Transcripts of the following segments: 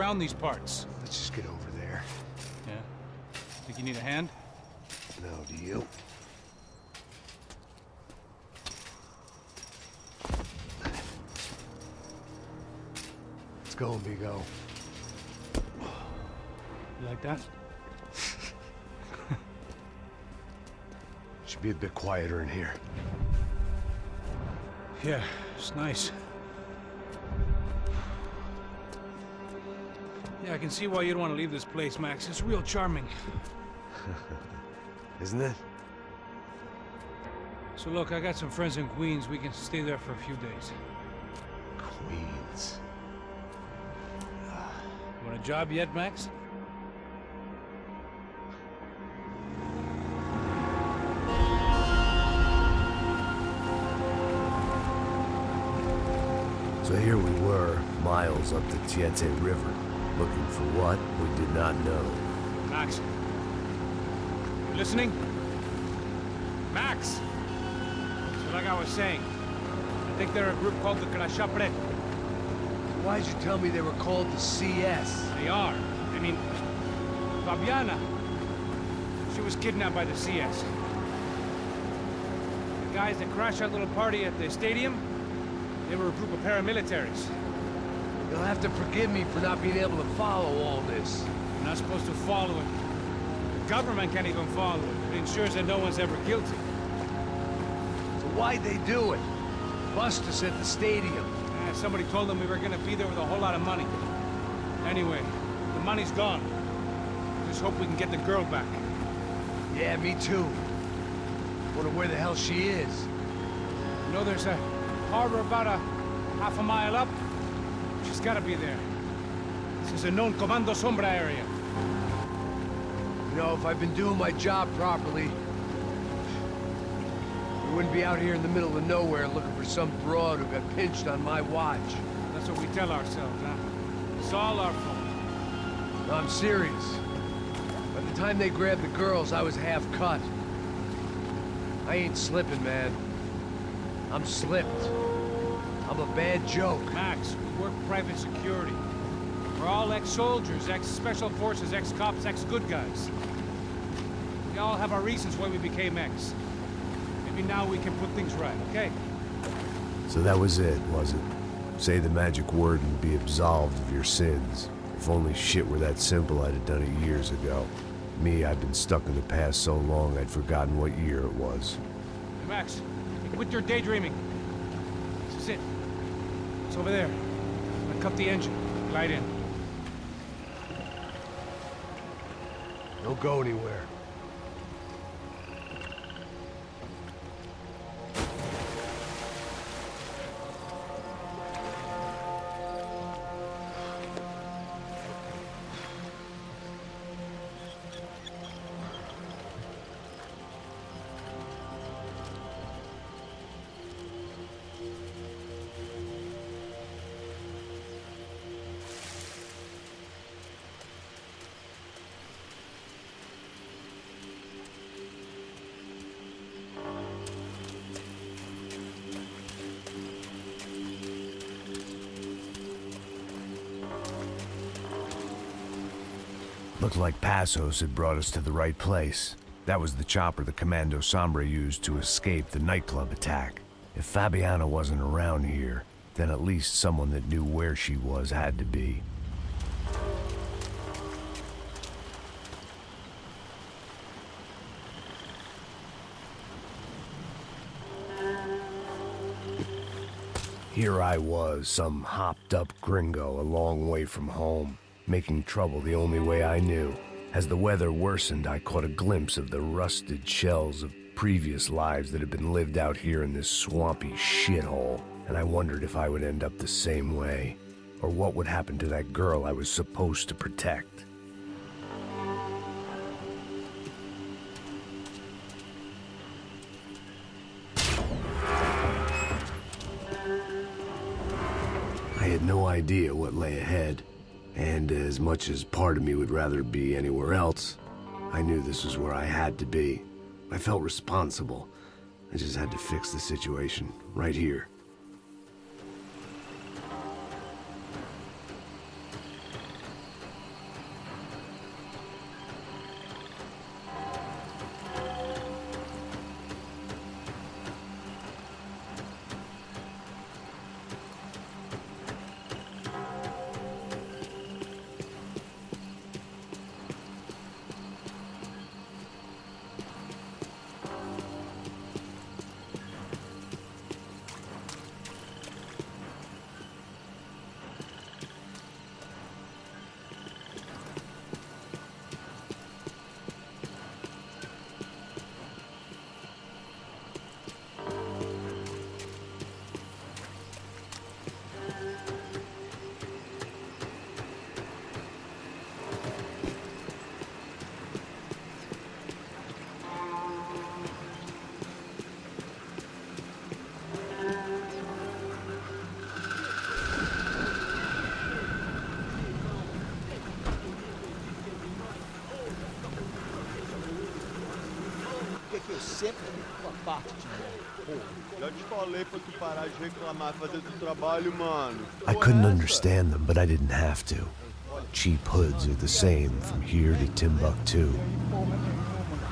around these parts. Let's just get over there. Yeah? Think you need a hand? No, do you? Let's go, amigo. You like that? Should be a bit quieter in here. Yeah, it's nice. Yeah, I can see why you'd want to leave this place, Max. It's real charming. Isn't it? So look, I got some friends in Queens. We can stay there for a few days. Queens. You want a job yet, Max? So here we were, miles up the Tiete River, looking for what we did not know. Max. You listening? Max! So like I was saying, I think they're a group called the Crachapre. Why'd you tell me they were called the CS? They are. I mean, Fabiana. She was kidnapped by the CS. The guys that crashed that little party at the stadium, they were a group of paramilitaries. You'll have to forgive me for not being able to follow all this. You're not supposed to follow it. The government can't even follow it. It ensures that no one's ever guilty. So why'd they do it? Bust us at the stadium. Somebody told them we were gonna be there with a whole lot of money. Anyway, the money's gone. Just hope we can get the girl back. Yeah, me too. Wonder where the hell she is. You know, there's a harbor about a half a mile up. She's gotta be there. This is a known Comando Sombra area. You know, if I'd been doing my job properly, we wouldn't be out here in the middle of nowhere looking for some broad who got pinched on my watch. That's what we tell ourselves, huh? It's all our fault. No, I'm serious. By the time they grabbed the girls, I was half cut. I ain't slipping, man. I'm slipped. I'm a bad joke. Max, we work private security. We're all ex-soldiers, ex-special forces, ex-cops, ex-good guys. We all have our reasons why we became ex. Maybe now we can put things right, okay? So that was it, was it? Say the magic word and be absolved of your sins. If only shit were that simple, I'd have done it years ago. Me, I've been stuck in the past so long I'd forgotten what year it was. Hey, Max, quit your daydreaming. This is it. It's over there. I'm gonna cut the engine. Glide in. Don't go anywhere. Looked like Passos had brought us to the right place. That was the chopper the Comando Sombra used to escape the nightclub attack. If Fabiana wasn't around here, then at least someone that knew where she was had to be. Here I was, some hopped-up gringo a long way from home, making trouble the only way I knew. As the weather worsened, I caught a glimpse of the rusted shells of previous lives that had been lived out here in this swampy shithole, and I wondered if I would end up the same way, or what would happen to that girl I was supposed to protect. I had no idea what lay ahead. And as much as part of me would rather be anywhere else, I knew this was where I had to be. I felt responsible. I just had to fix the situation, right here. Eu sempre fico a parte de mim. Já te falei pra tu parar de reclamar, fazer teu trabalho, mano. I couldn't understand them, but I didn't have to. Cheap hoods are the same from here to Timbuktu.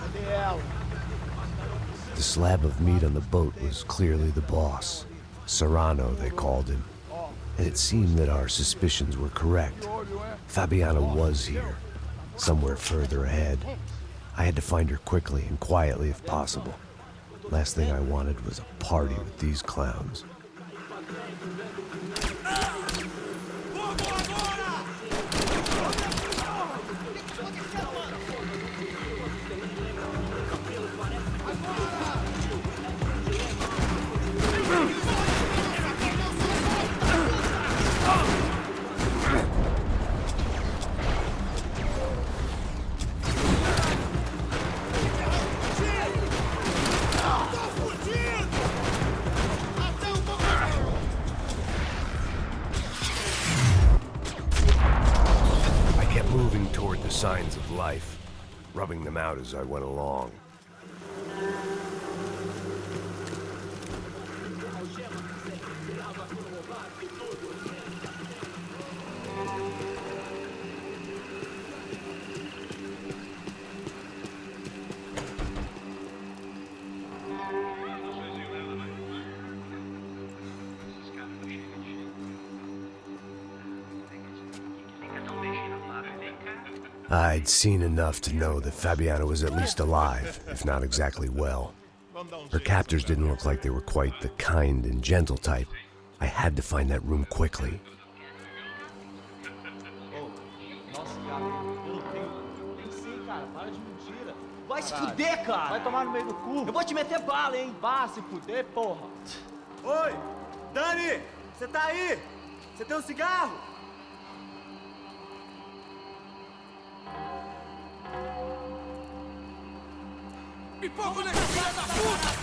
Cadê ela? The slab of meat on the boat was clearly the boss. Serrano, they called him. And it seemed that our suspicions were correct. Fabiana was here, somewhere further ahead. I had to find her quickly and quietly if possible. Last thing I wanted was a party with these clowns. Moving toward the signs of life, rubbing them out as I went along. I'd seen enough to know that Fabiana was at least alive, if not exactly well. Her captors didn't look like they were quite the kind and gentle type. I had to find that room quickly. Nossa, cara, eu não tenho. Tem sim, cara, para de mentira. Vai se fuder, cara! Vai tomar no meio do cu. Eu vou te meter bala, hein? Vá se fuder, porra. Oi! Dani! Você tá aí? Você tem um cigarro? Pipoco nesse filho da puta!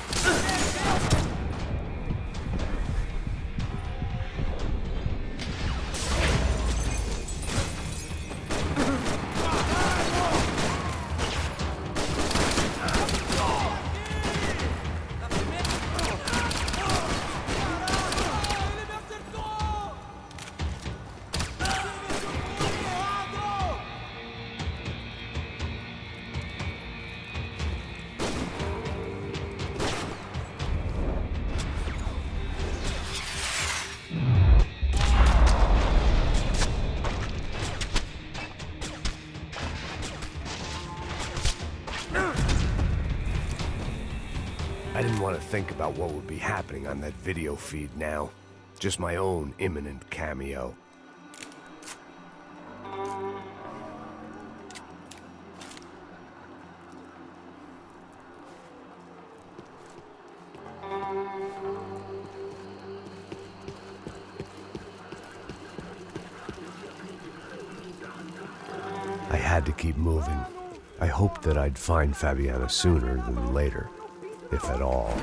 I didn't want to think about what would be happening on that video feed now. Just my own imminent cameo. I had to keep moving. I hoped that I'd find Fabiana sooner than later, if at all.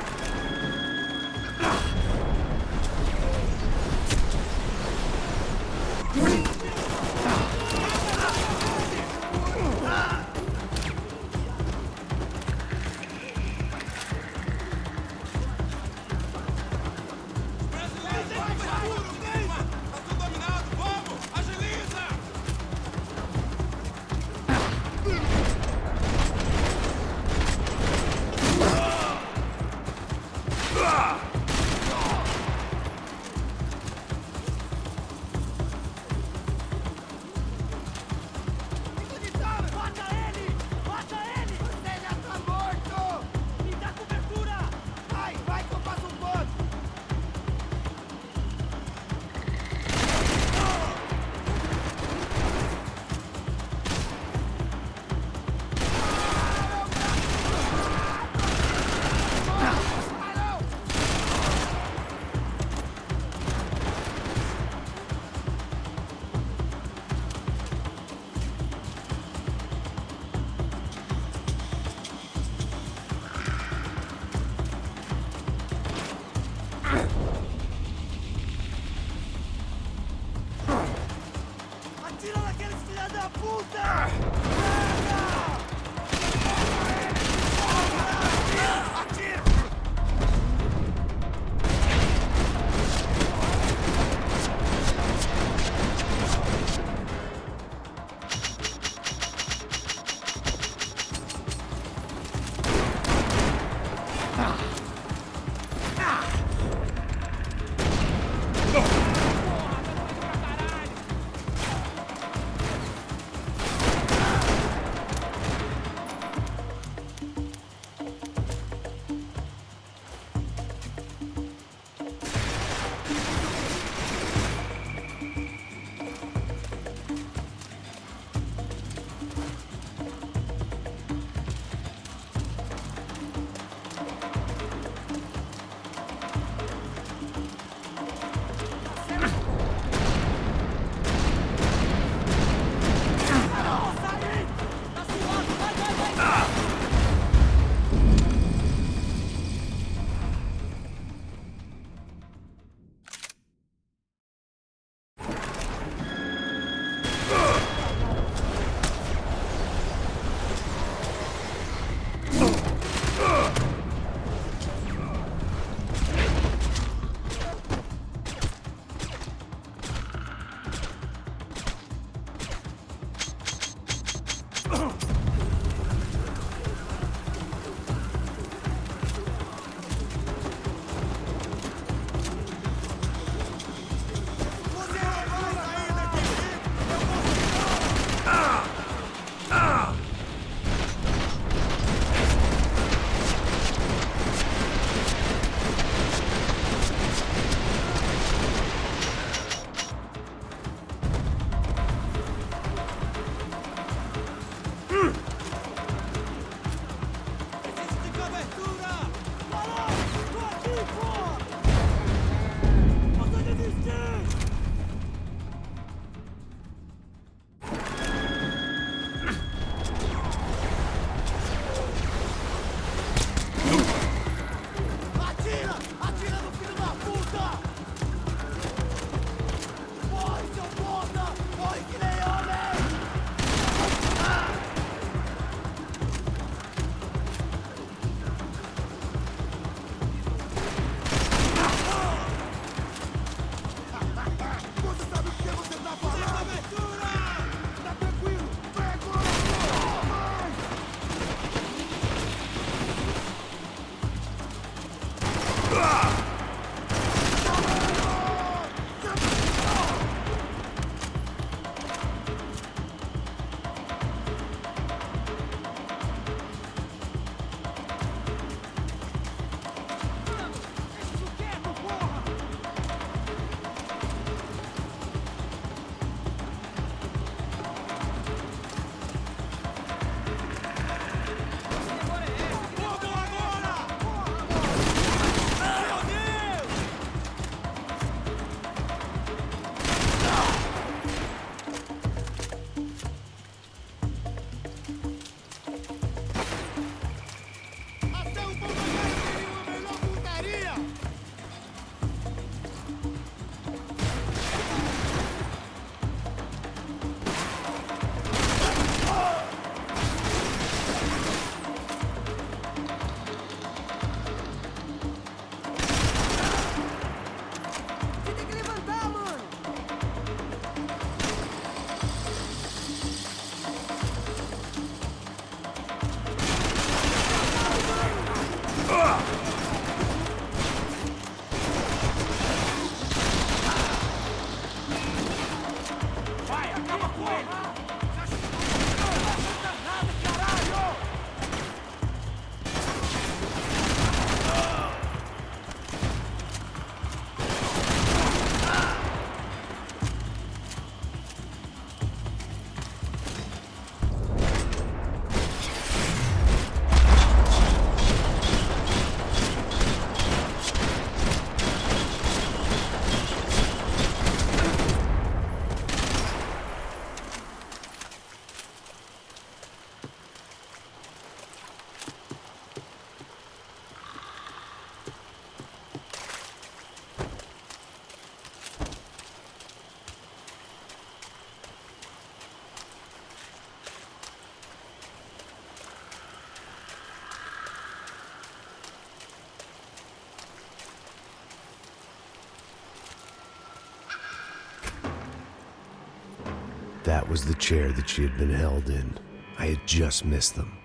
was the chair that she had been held in. I had just missed them.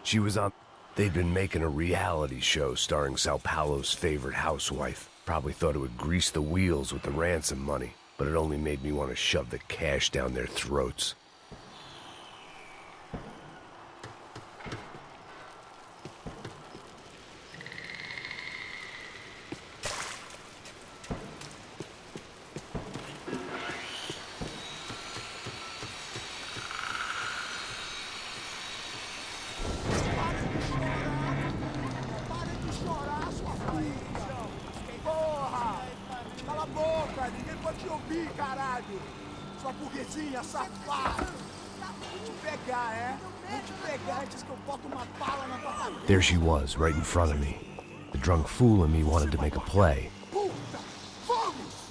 She was on... They'd been making a reality show starring Sao Paulo's favorite housewife. Probably thought it would grease the wheels with the ransom money, but it only made me want to shove the cash down their throats. There she was, right in front of me. The drunk fool in me wanted to make a play.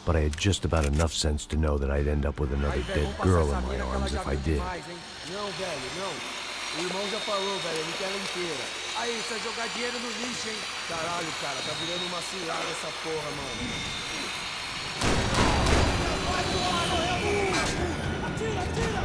But I had just about enough sense to know that I'd end up with another dead girl in my arms if I did. Não, velho, não. O irmão já falou, velho, ele quer ela inteira. Aí, isso é jogar dinheiro no lixo, hein? Caralho, cara, tá virando uma cilada essa porra, mano. Atira, atira!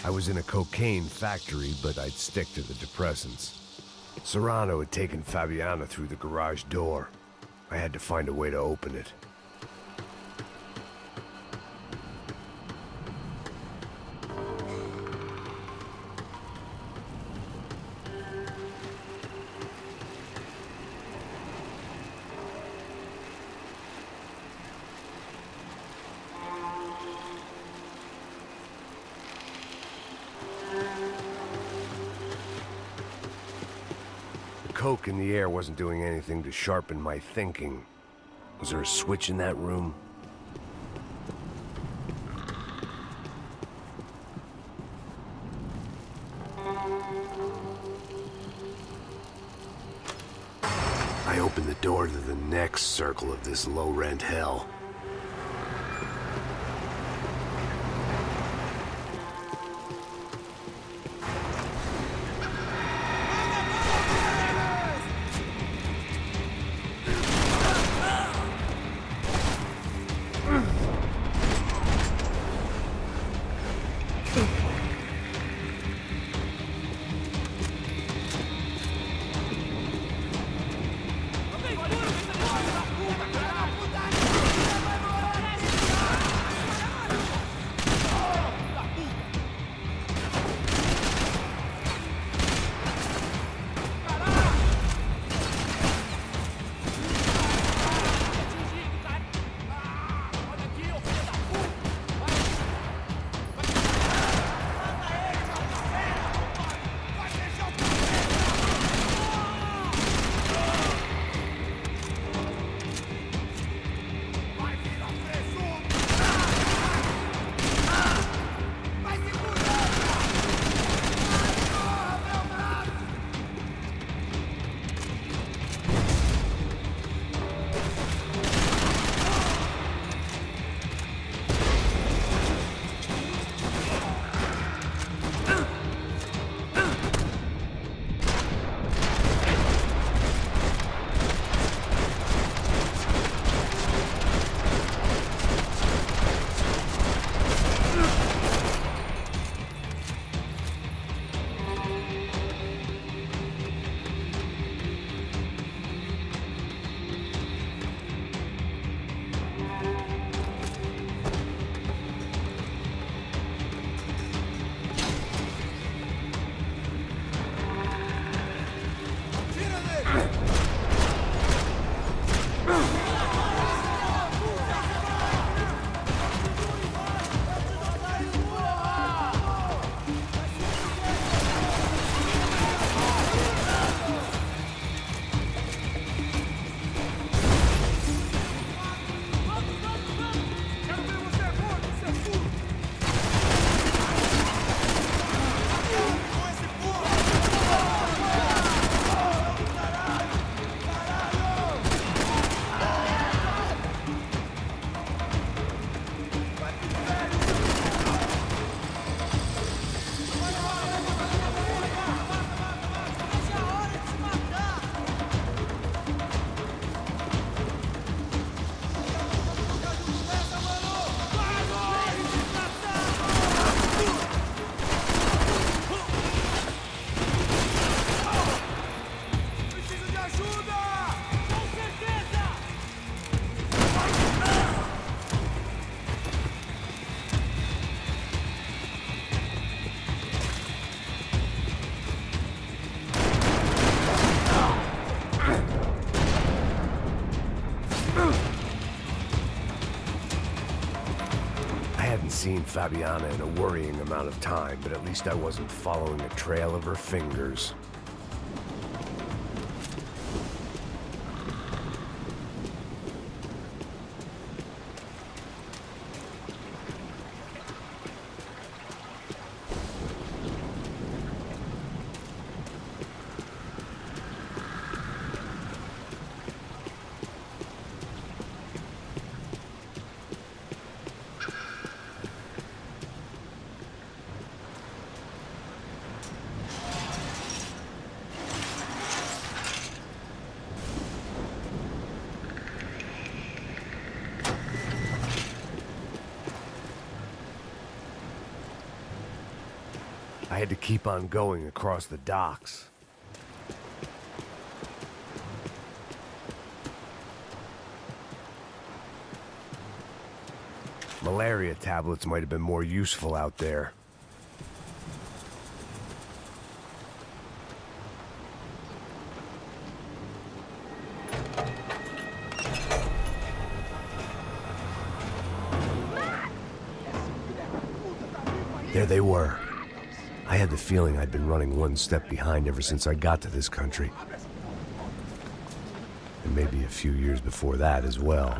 I was in a cocaine factory, but I'd stick to the depressants. Serrano had taken Fabiana through the garage door. I had to find a way to open it. Coke in the air wasn't doing anything to sharpen my thinking. Was there a switch in that room? I opened the door to the next circle of this low-rent hell. seen Fabiana in a worrying amount of time, but at least I wasn't following a trail of her fingers. I had to keep on going across the docks. Malaria tablets might have been more useful out there. There they were. I had the feeling I'd been running one step behind ever since I got to this country. And maybe a few years before that as well.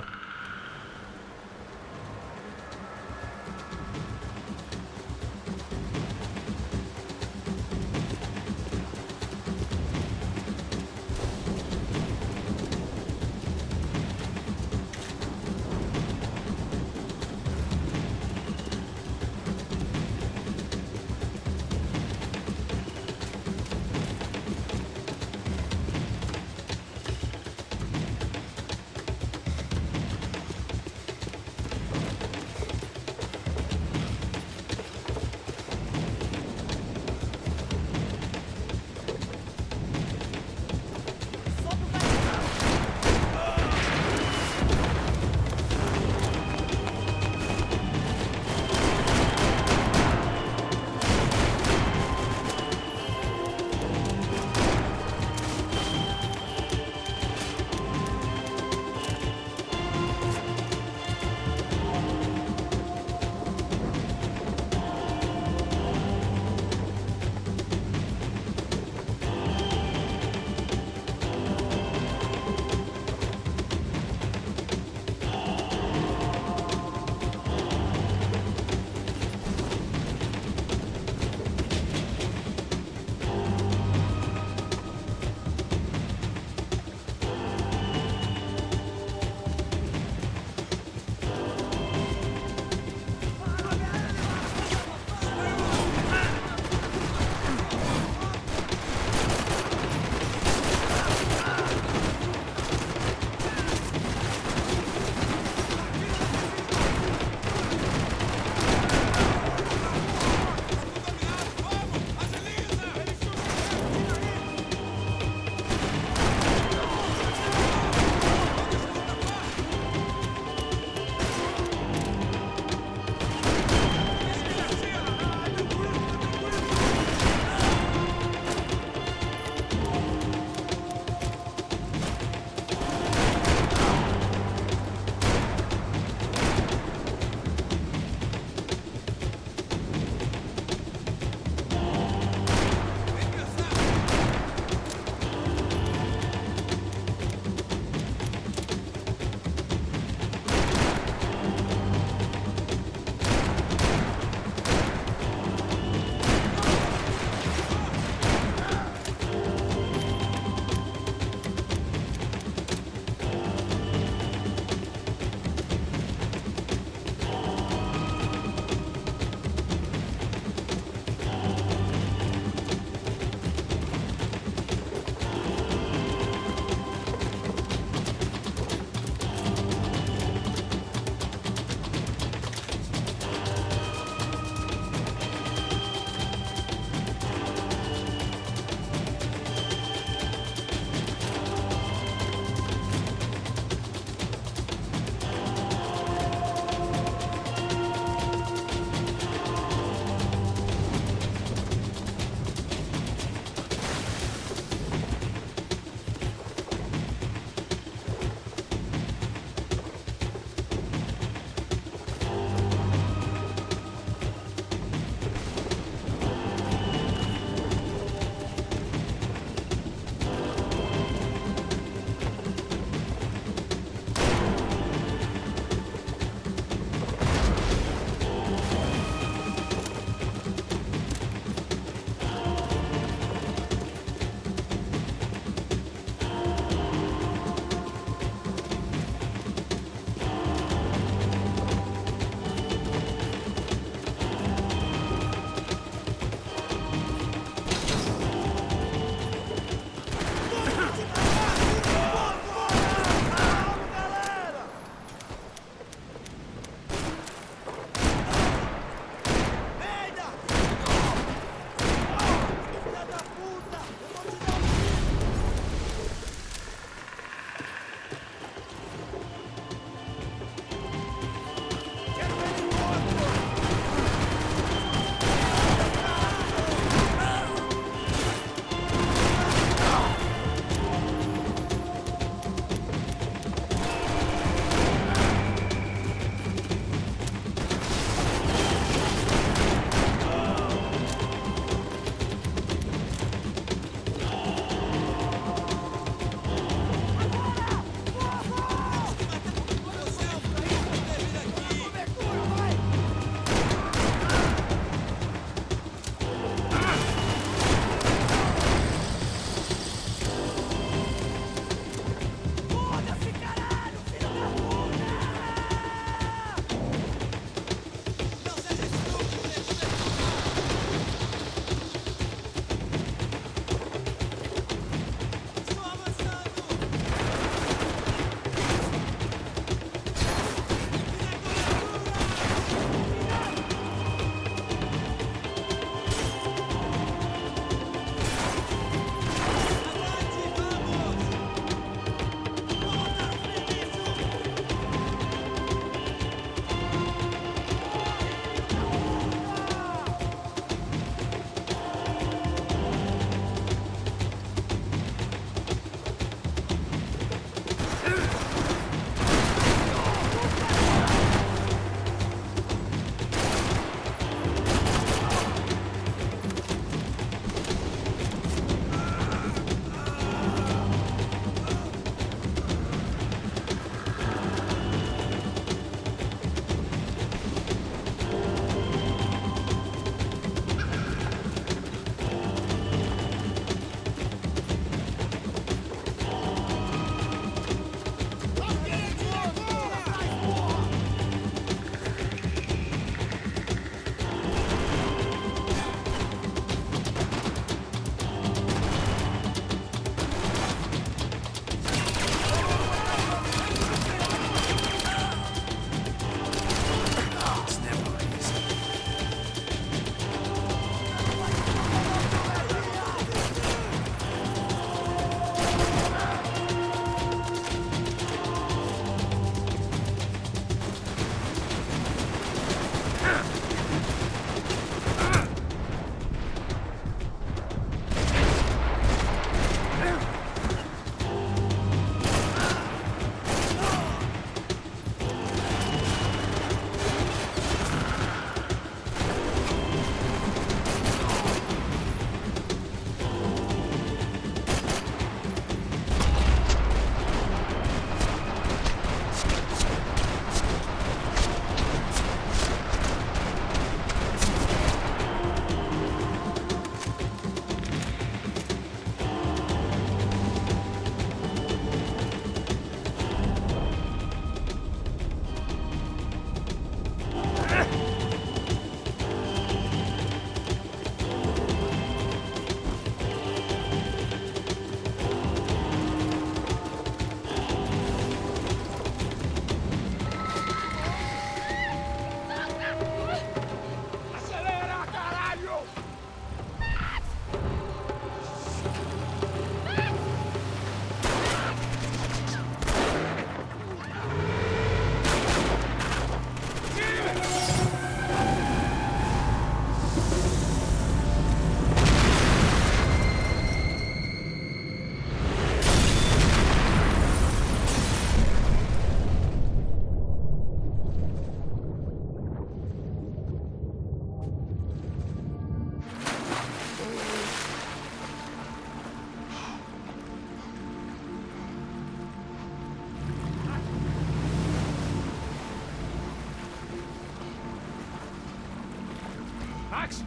Max!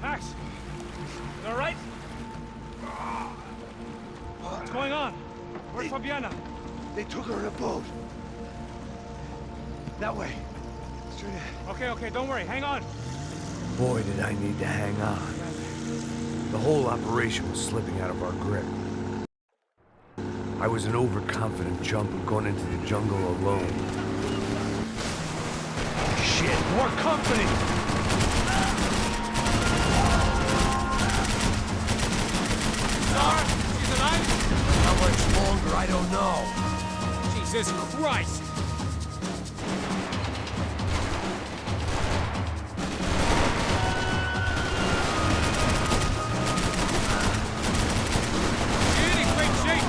Max! You all right? What's going on? Where's Fabiana? They took her in a boat. That way. Straight ahead. Okay, don't worry. Hang on. Boy, did I need to hang on. The whole operation was slipping out of our grip. I was an overconfident chump who'd gone into the jungle alone. Shit, more company! Sarah, she's alive? How much longer, I don't know. Jesus Christ! She's in great shape.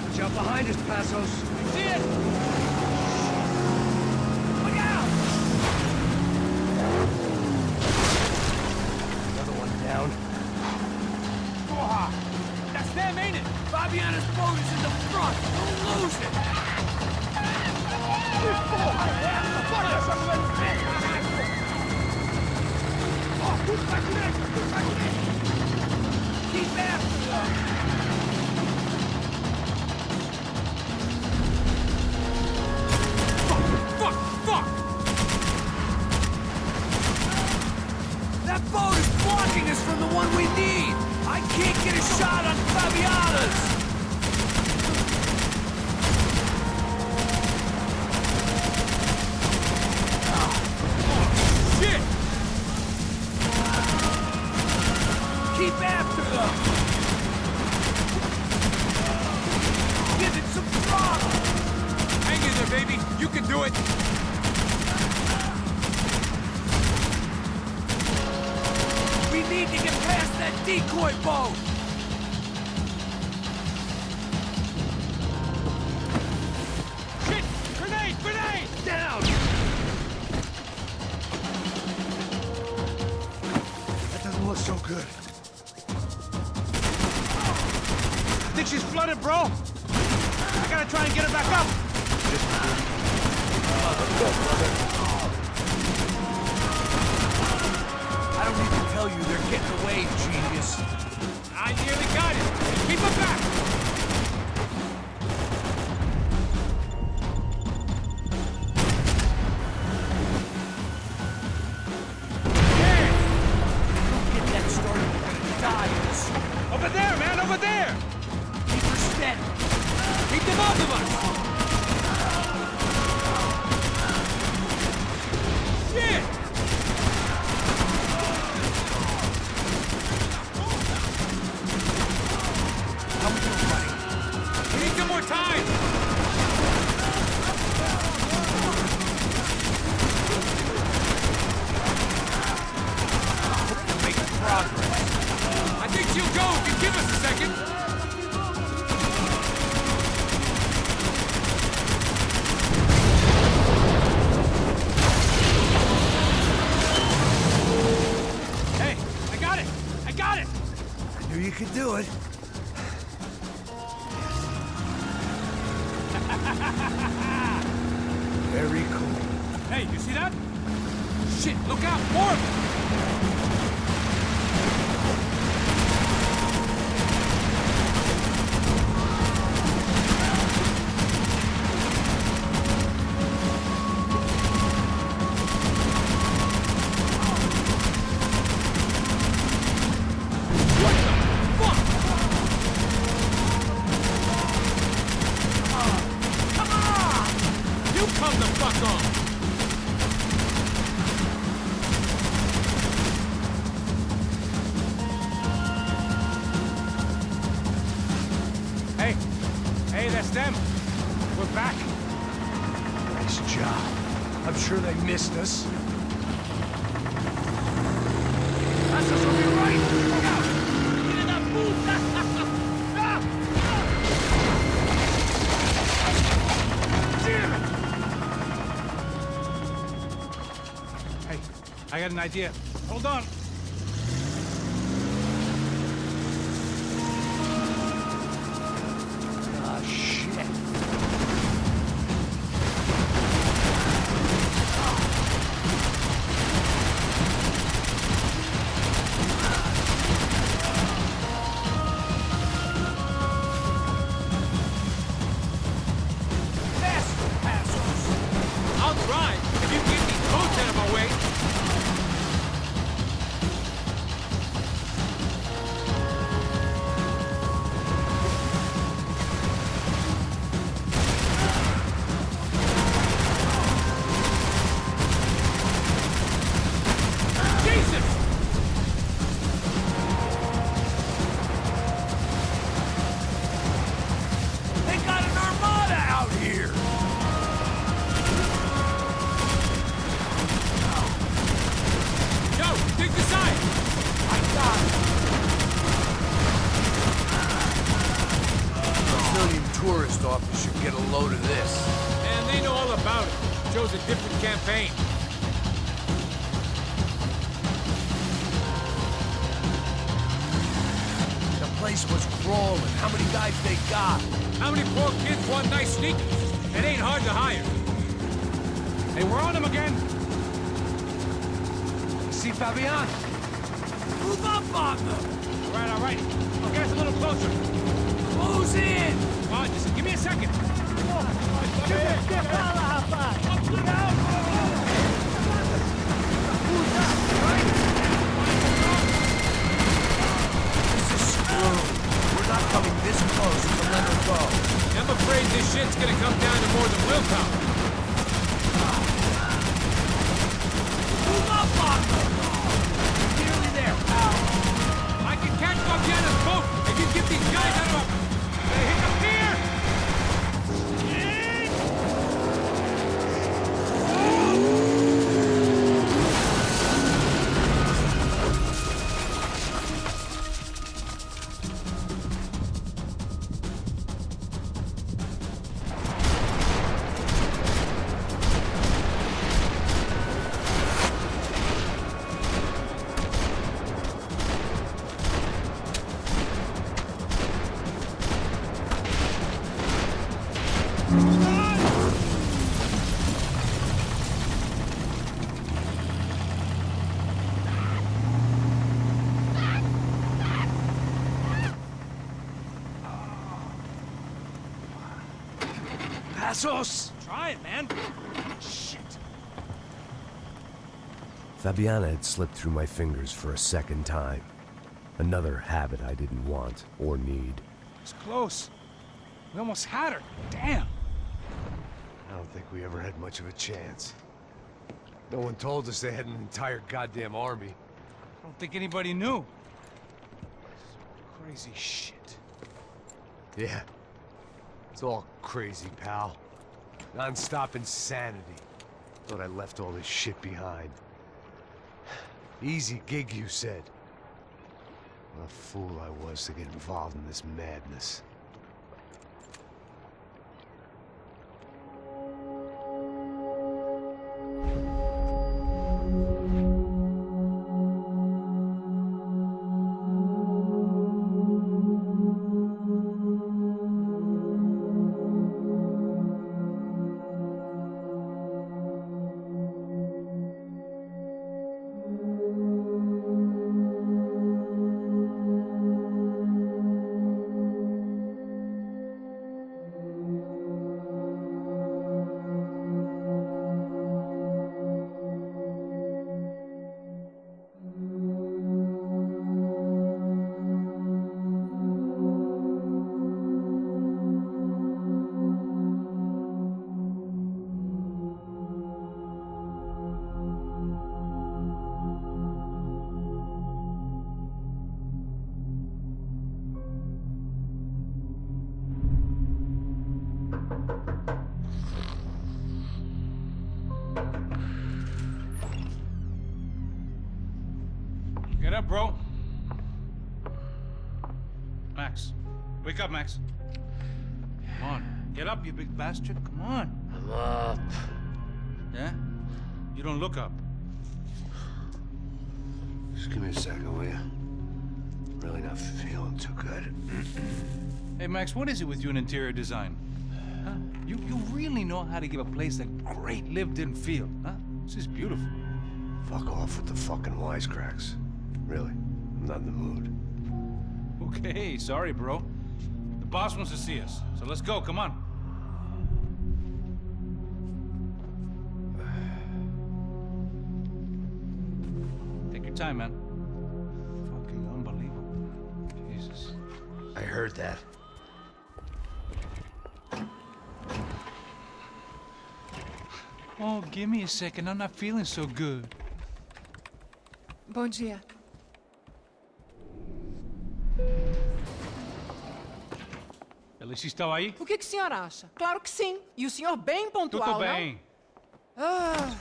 Watch out behind us, Passos. See it? Look out! Another one down. That's them, ain't it? Fabiana's boat is in the front! Don't lose it! Keep after them! Fuck! That boat is blocking us from the one we need! I can't get a shot on Fabiana's! Shit! Keep after them! Give it some throttle! Hang in there, baby. You can do it. We need to get past that decoy boat! Shit! Grenade! Down! That doesn't look so good. Think she's flooded, bro? I gotta try and get her back up. I don't need to tell you they're getting away, genius. I nearly got it. Keep her back. Get that started, we're gonna die in this. Over there, man, over there. Keep her steady. Keep them off of us. Shit! How we doing, buddy? We need some more time. We're making progress. I think she'll go if you give us a second. Hey, I got it. I knew you could do it. Very cool. Hey, you see that? Shit, look out, more of them. What the fuck? Come on! You come the fuck on! Hey, that's them. We're back. Nice job. I'm sure they missed us. That's us, will be right! Look out! Get in that booth! Damn it! Hey, I got an idea. Hold on. Ah, shit. tourist office should get a load of this. And they know all about it. Chose a different campaign. The place was crawling. How many guys they got? How many poor kids want nice sneakers? It ain't hard to hire. Hey, we're on him again! See Fabian? Move up on them! All right. I'll get us a little closer. Close in! Come on, just give me a second. This is screwed. We're not coming this close to let her go. I'm afraid this shit's gonna come down to more than willpower. Move up on them! Nearly there. I can catch Fabiana's boat if you get these guys out of a... They hit the pier! Passos! Try it, man. Shit. Fabiana had slipped through my fingers for a second time. Another habit I didn't want or need. It's close. We almost had her. Damn. I don't think we ever had much of a chance. No one told us they had an entire goddamn army. I don't think anybody knew. Crazy shit. Yeah. It's all crazy, pal. Non-stop insanity. Thought I left all this shit behind. Easy gig, you said. What a fool I was to get involved in this madness. Get up, bro. Max. Wake up, Max. Come on. Get up, you big bastard. Come on. I'm up. Yeah? You don't look up. Just give me a second, will you? Really not feeling too good. Hey, Max, what is it with you in interior design? Huh? You really know how to give a place a great lived-in feel, huh? This is beautiful. Fuck off with the fucking wisecracks. Really, I'm not in the mood. Okay, sorry, bro. The boss wants to see us, so let's go, come on. Take your time, man. Fucking unbelievable. Jesus. I heard that. Oh, give me a second. I'm not feeling so good. Bom dia. Alice estava aí? O que o senhor acha? Claro que sim. E o senhor bem pontual, Tudo bem. não? Ah,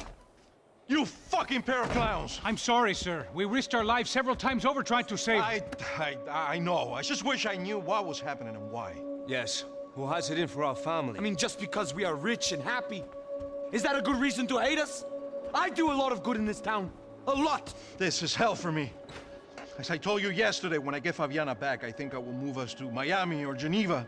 You fucking pair of clowns! I'm sorry, sir. We risked our lives several times over trying to save... I know. I just wish I knew what was happening and why. Yes, who hides it in for our family. I mean, just because we are rich and happy? Is that a good reason to hate us? I do a lot of good in this town. A lot! This is hell for me. As I told you yesterday, when I get Fabiana back, I think I will move us to Miami or Geneva.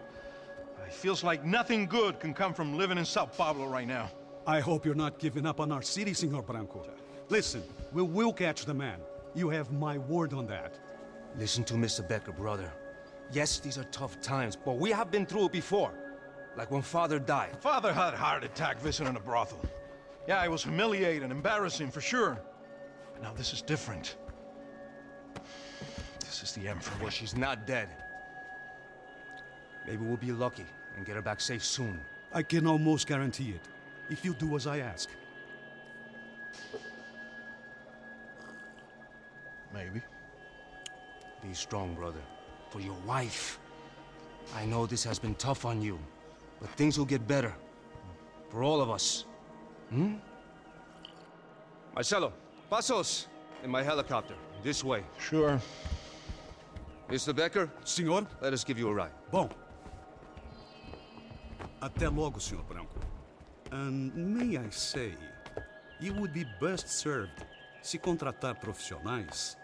It feels like nothing good can come from living in Sao Paulo right now. I hope you're not giving up on our city, Senor Branco. Listen, we will catch the man. You have my word on that. Listen to Mr. Becker, brother. Yes, these are tough times, but we have been through it before. Like when Father died. Father had a heart attack visiting a brothel. Yeah, it was humiliating, embarrassing, for sure. But now this is different. This is the end for me. Well, she's not dead. Maybe we'll be lucky and get her back safe soon. I can almost guarantee it, if you do as I ask. Maybe. Be strong, brother. For your wife. I know this has been tough on you, but things will get better. For all of us. Hmm? Marcelo, pasos in my helicopter. This way. Sure. Mr. Becker, Senhor? let us give you a ride. Bom. Até logo, Senhor Branco. And may I say, you would be best served se contratar profissionais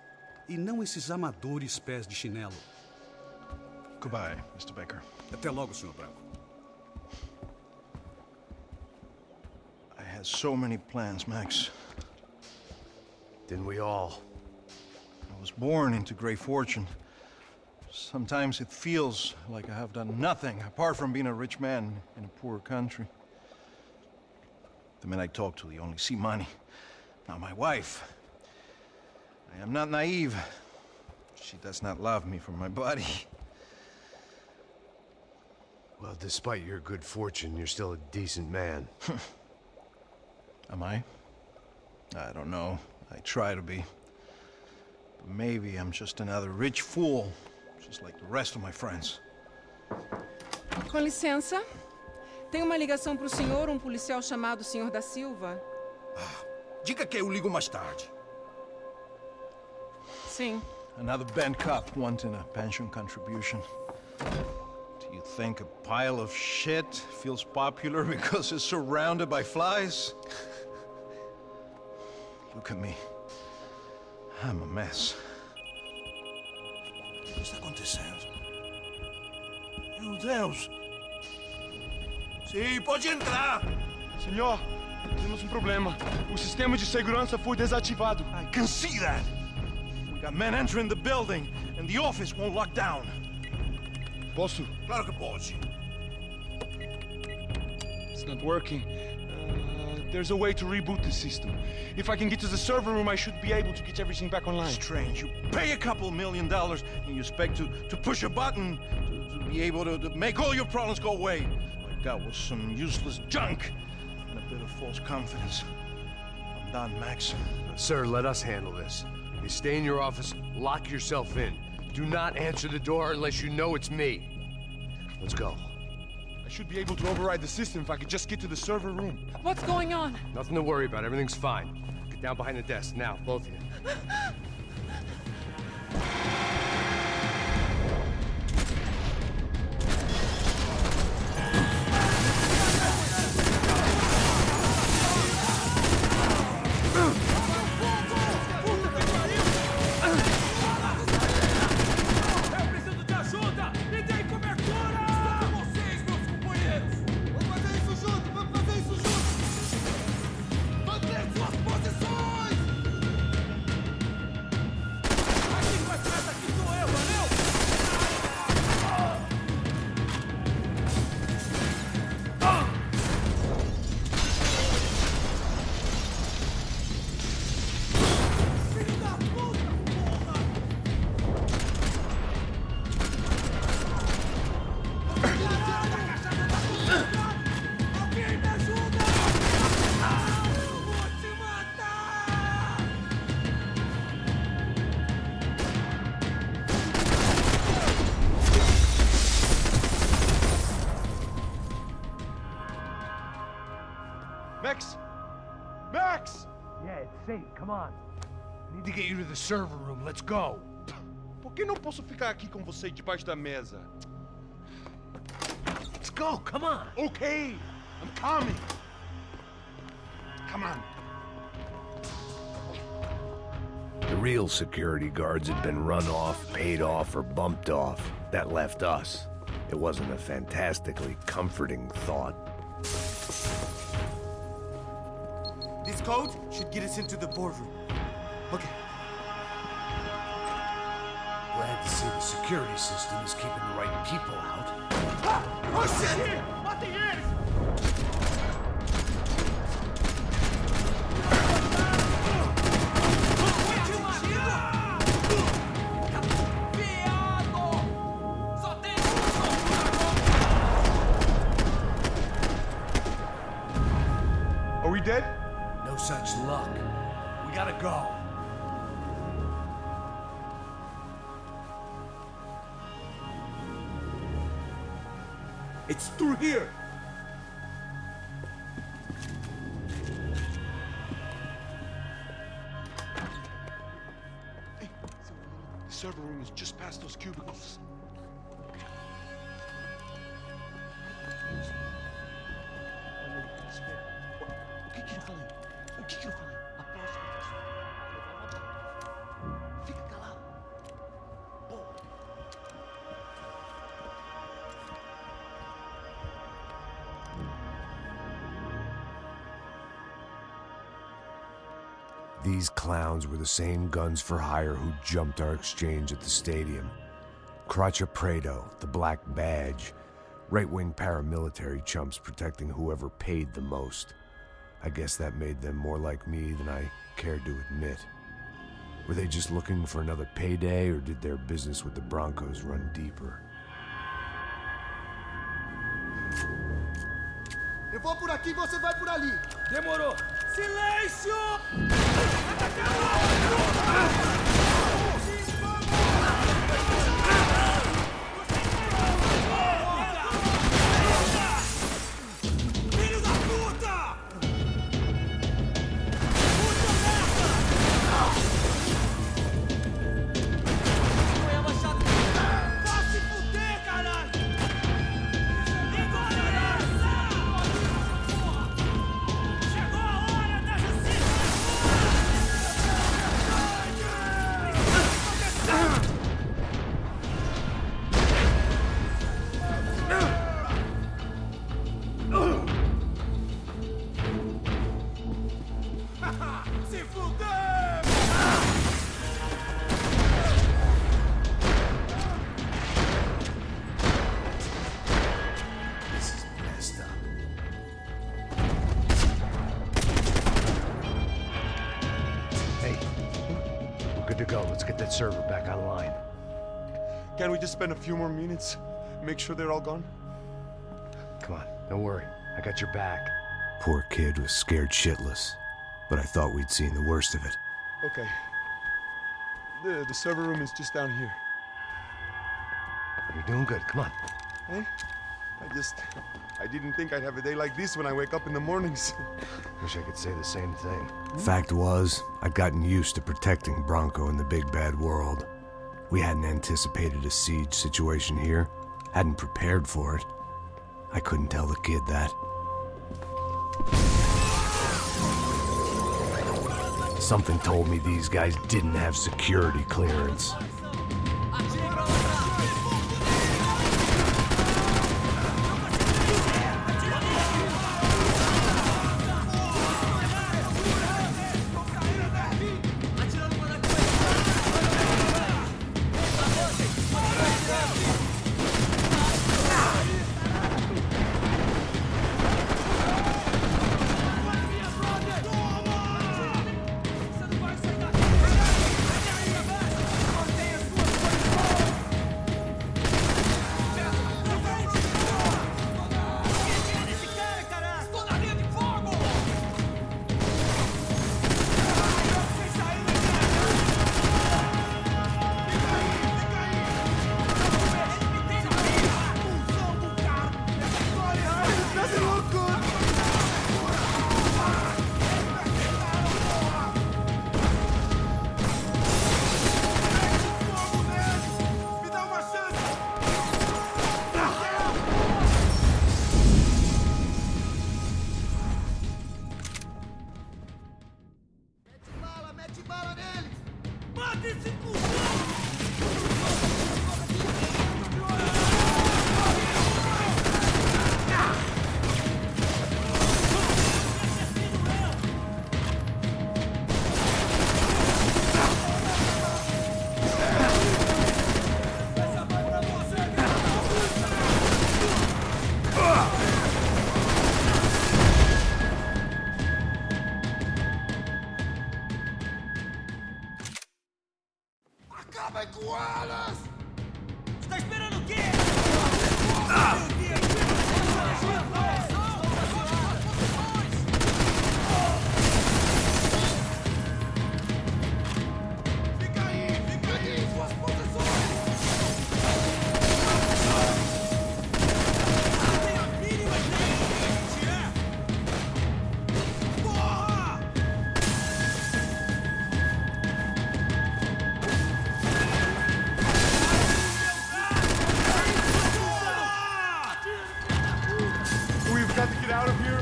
e não esses amadores pés de chinelo. Goodbye, Mr. Becker. Até logo, Senhor Branco. I had so many plans, Max. Didn't we all? I was born into great fortune. Sometimes it feels like I have done nothing apart from being a rich man in a poor country. The men I talk to, they only see money. Now my wife. I am not naive. She does not love me for my body. Well, despite your good fortune, you're still a decent man. Am I? I don't know. I try to be. But maybe I'm just another rich fool, just like the rest of my friends. Com licença. Tem uma ligação pro senhor, um policial chamado Senhor da Silva. Diga que eu ligo mais tarde. Sim. Another band cop wanting a pension contribution. Do you think a pile of shit feels popular because it's surrounded by flies? Look at me. I'm a mess. O que está acontecendo? Meu Deus! Sim, pode entrar! Senhor, temos um problema. O sistema de segurança foi desativado. I can see that. We got men entering the building, and the office won't lock down. Posso? Claro que pode. It's not working. There's a way to reboot the system. If I can get to the server room, I should be able to get everything back online. Strange. You pay a couple $1 million, and you expect to push a button to be able to make all your problems go away. All I got was some useless junk and a bit of false confidence. I'm done, Max. Sir, let us handle this. You stay in your office, lock yourself in. Do not answer the door unless you know it's me. Let's go. I should be able to override the system if I could just get to the server room. What's going on? Nothing to worry about. Everything's fine. Get down behind the desk now, both of you. Max! Max! Yeah, it's safe. Come on. I need to get you to the server room. Let's go. Por que não posso ficar aqui com você debaixo da mesa? go, come on. Okay, I'm coming. Come on. The real security guards had been run off, paid off, or bumped off. That left us. It wasn't a fantastically comforting thought. This code should get us into the boardroom. Okay. Glad to see the security system is keeping the right people out. Oh shit! Are we dead? No such luck. We gotta go. It's through here. Hey, the server room is just past those cubicles. O que eu falei? O que eu falei? A próxima pessoa. Fica calado. Porra. These clowns were the same guns for hire who jumped our exchange at the stadium. Craccia Preto, the Black Badge. Right-wing paramilitary chumps protecting whoever paid the most. I guess that made them more like me than I cared to admit. Were they just looking for another payday, or did their business with the Broncos run deeper? Eu vou por aqui, você vai por ali. Demorou. Silêncio! Filho da puta! Vai se fuder, caralho! Chegou a hora da justiça! Se fuder! This is messed up. Hey, we're good to go. Let's get that server back online. Can't we just spend a few more minutes? Make sure they're all gone? Come on, don't worry. I got your back. Poor kid was scared shitless, but I thought we'd seen the worst of it. Okay. The server room is just down here. You're doing good. Come on. Hey? I didn't think I'd have a day like this when I wake up in the mornings. Wish I could say the same thing. Fact was, I'd gotten used to protecting Bronco in the big bad world. We hadn't anticipated a siege situation here, hadn't prepared for it. I couldn't tell the kid that. Something told me these guys didn't have security clearance. Acabem com elas! Está esperando o quê? Fica aí, suas posições! Não tem a mínima ideia de quem a gente é! Porra! We've got to get out of here.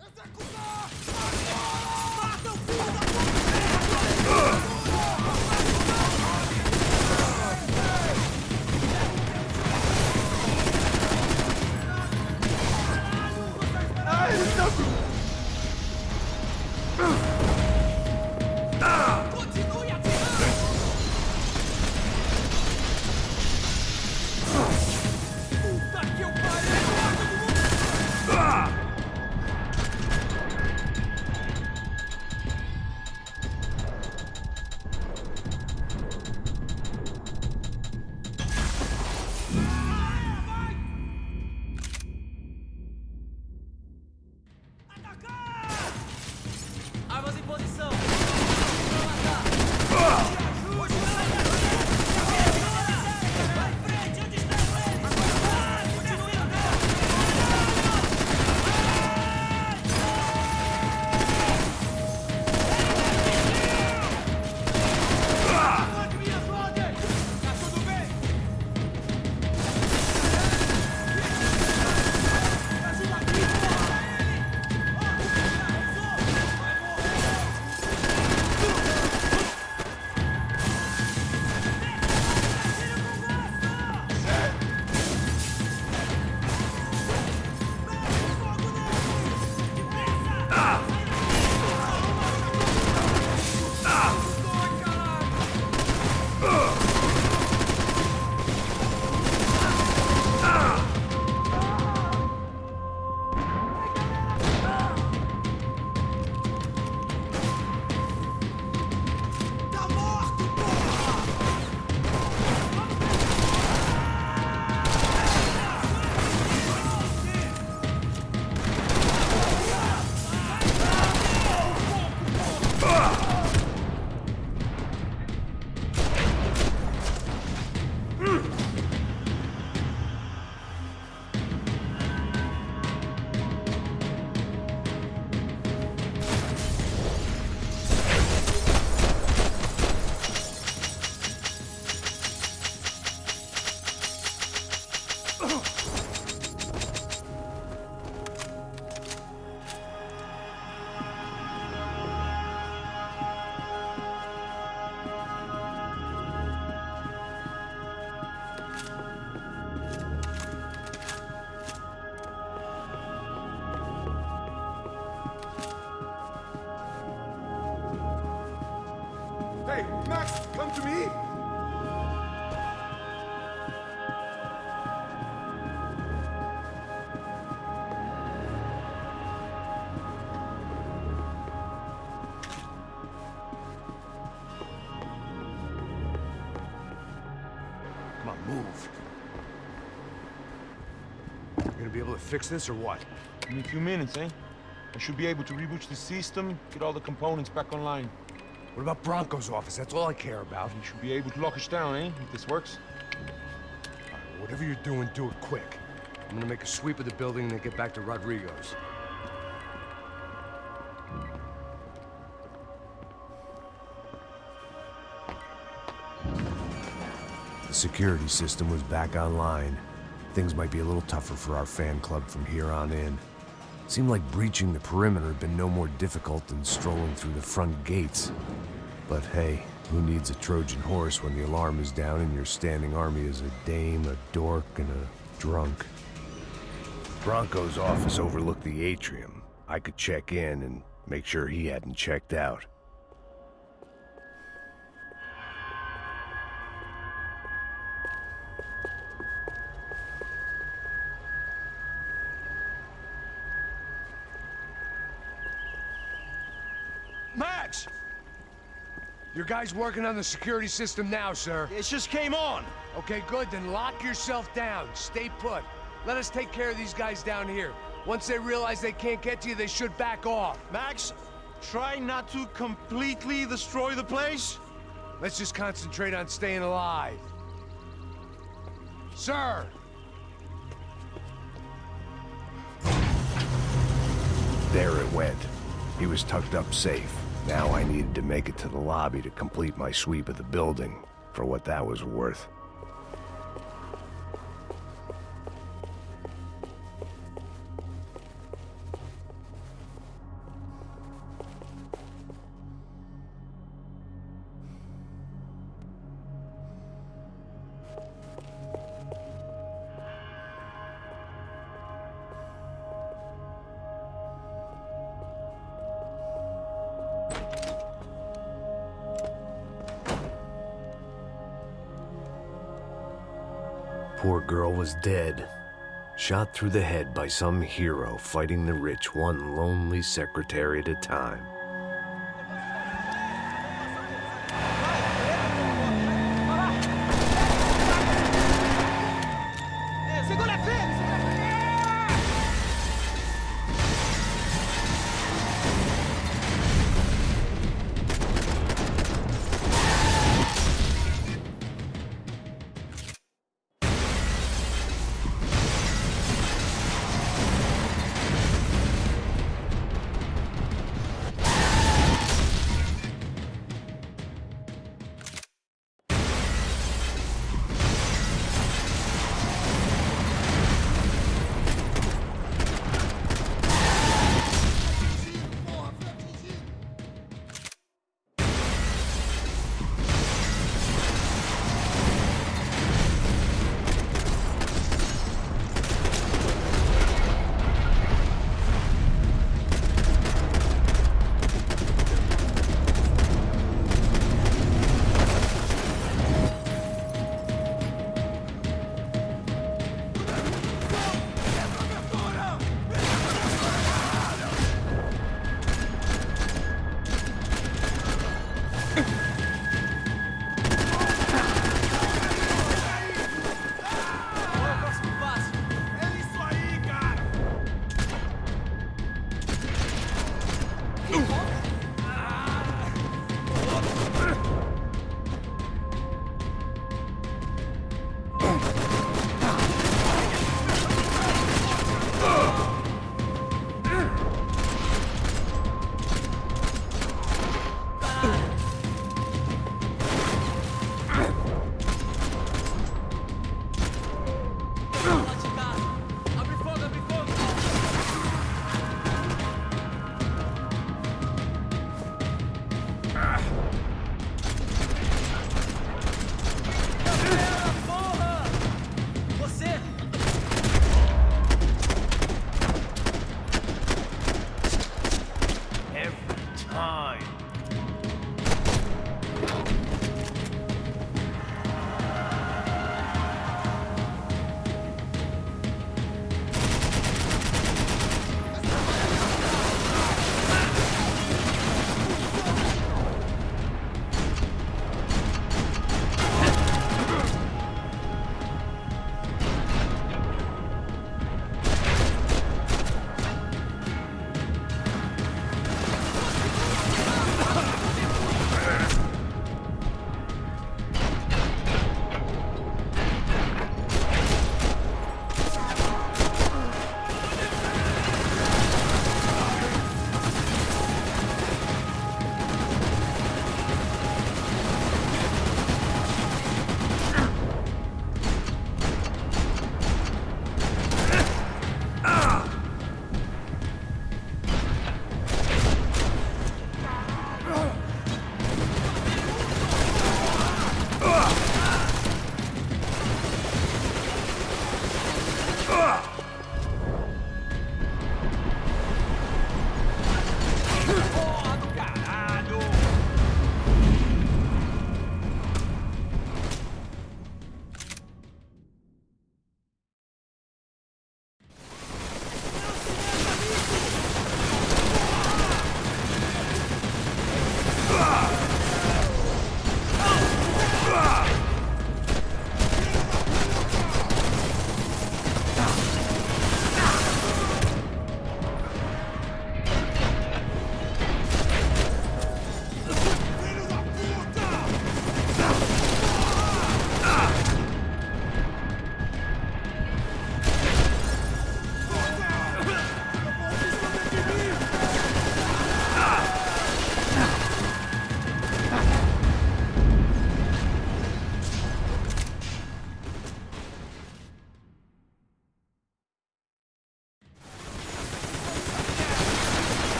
Executar! Mata o filho da Continue atirando! Puta que eu pariu! Atacar! Armas em posição! Pra matar! Vai em frente! Onde estão eles? Continue andando! Aguarde minhas ordens! Tá tudo bem? Me ajuda aqui, porra! Tá morto, porra! Hey, Max, come to me. Come on, move. You gonna be able to fix this or what? In a few minutes, eh? I should be able to reboot the system, get all the components back online. What about Bronco's office? That's all I care about. You should be able to lock us down, eh? If this works. All right, whatever you're doing, do it quick. I'm gonna make a sweep of the building and then get back to Rodrigo's. The security system was back online. things might be a little tougher for our fan club from here on in. Seemed like breaching the perimeter had been no more difficult than strolling through the front gates. But hey, who needs a Trojan horse when the alarm is down and your standing army is a dame, a dork, and a drunk? Bronco's office overlooked the atrium. I could check in and make sure he hadn't checked out. Max! Your guy's working on the security system now, sir. It just came on. Okay, good. Then lock yourself down. Stay put. Let us take care of these guys down here. Once they realize they can't get to you, they should back off. Max, try not to completely destroy the place. Let's just concentrate on staying alive. Sir! There it went. He was tucked up safe. Now I needed to make it to the lobby to complete my sweep of the building, for what that was worth. Poor girl was dead. Shot through the head by some hero fighting the rich one lonely secretary at a time.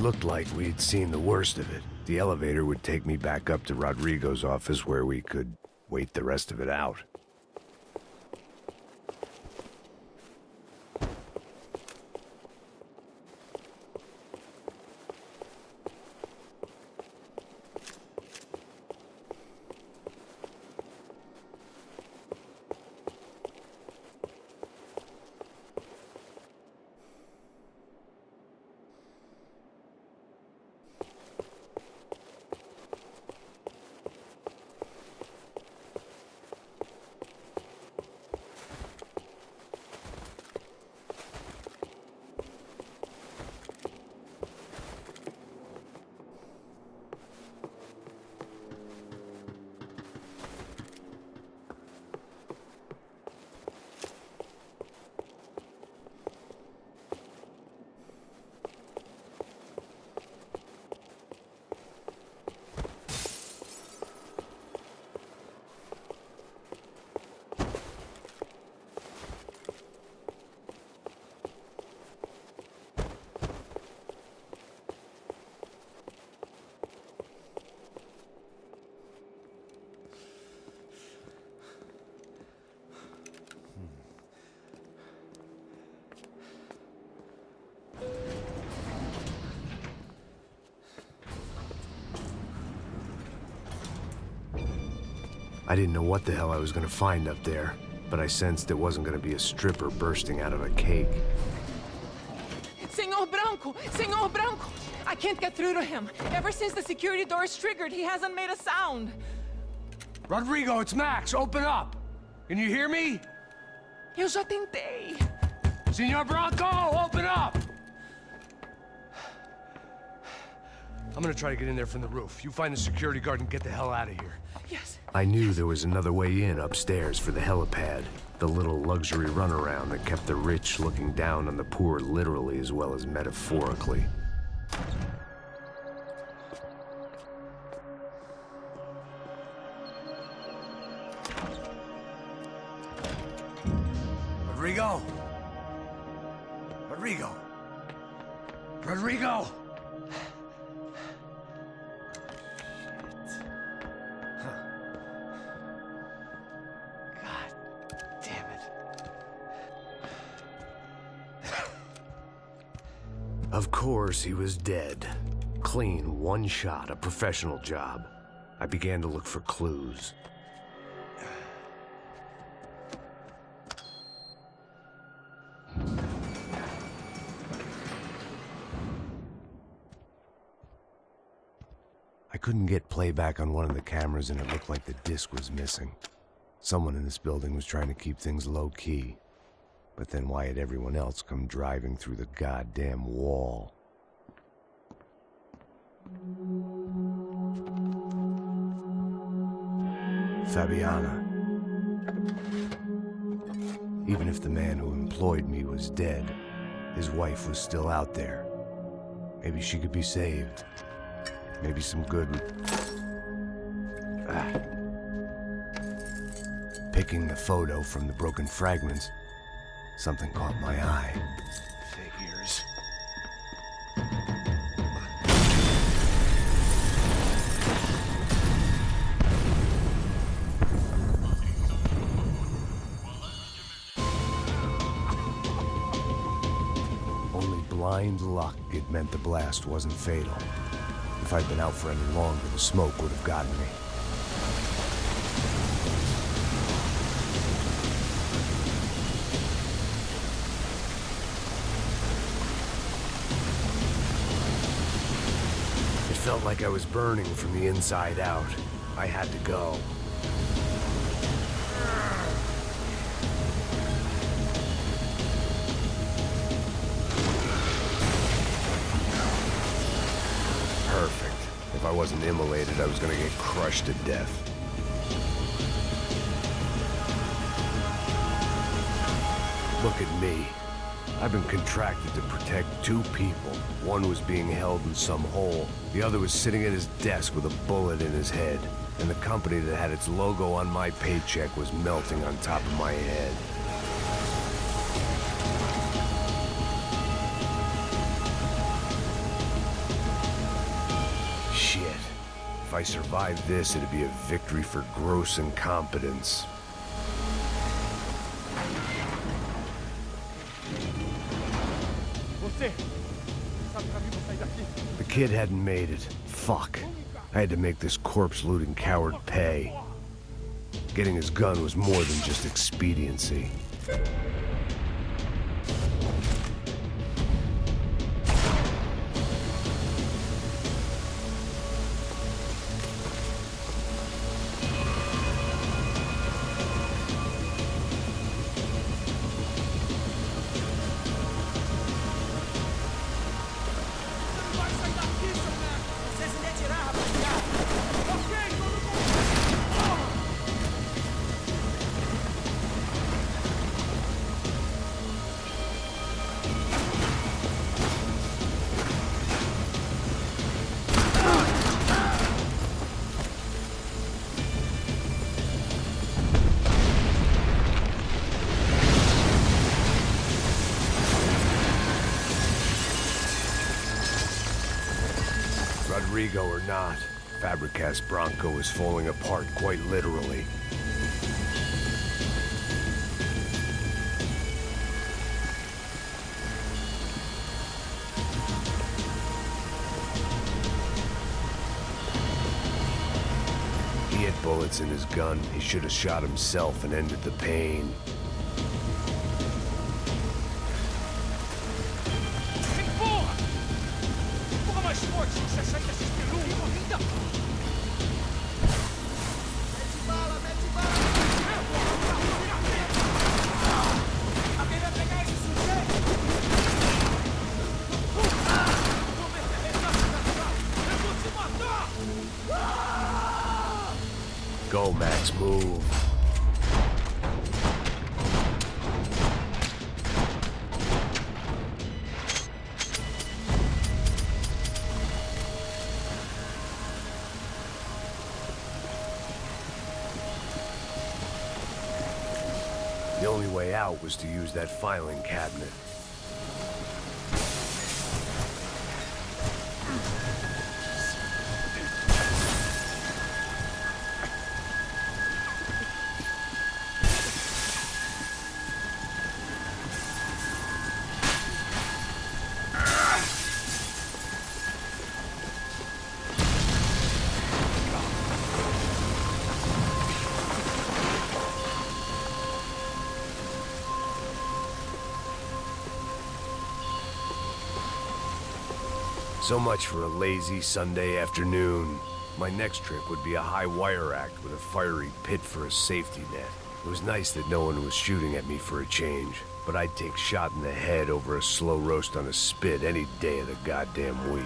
looked like we'd seen the worst of it. The elevator would take me back up to Rodrigo's office where we could wait the rest of it out. I didn't know what the hell I was gonna find up there, but I sensed it wasn't gonna be a stripper bursting out of a cake. Senor Branco! Senor Branco! I can't get through to him. Ever since the security door is triggered, he hasn't made a sound. Rodrigo, it's Max. Open up. Can you hear me? Eu já tentei. Senor Branco, open up! I'm gonna try to get in there from the roof. You find the security guard and get the hell out of here. Yes. I knew there was another way in upstairs for the helipad. The little luxury runaround that kept the rich looking down on the poor literally as well as metaphorically. Rodrigo! Rodrigo! Rodrigo! Of course, he was dead. Clean, one shot, a professional job. I began to look for clues. I couldn't get playback on one of the cameras and it looked like the disc was missing. Someone in this building was trying to keep things low-key. But then why had everyone else come driving through the goddamn wall? Fabiana. Even if the man who employed me was dead, his wife was still out there. Maybe she could be saved. Maybe some good would... Picking the photo from the broken fragments, something caught my eye. Figures. Only blind luck it meant the blast wasn't fatal. If I'd been out for any longer, the smoke would have gotten me. It felt like I was burning from the inside out. I had to go. Perfect. If I wasn't immolated, I was gonna get crushed to death. Look at me. I've been contracted to protect two people. One was being held in some hole. The other was sitting at his desk with a bullet in his head. And the company that had its logo on my paycheck was melting on top of my head. If I survived this, it'd be a victory for gross incompetence. The kid hadn't made it. Fuck. I had to make this corpse-looting coward pay. Getting his gun was more than just expediency. Rodrigo or not, Fabregas Bronco is falling apart quite literally. He had bullets in his gun. He should have shot himself and ended the pain. Go, Max, move. The only way out was to use that filing cabinet. So much for a lazy Sunday afternoon. My next trip would be a high wire act with a fiery pit for a safety net. It was nice that no one was shooting at me for a change, but I'd take shot in the head over a slow roast on a spit any day of the goddamn week.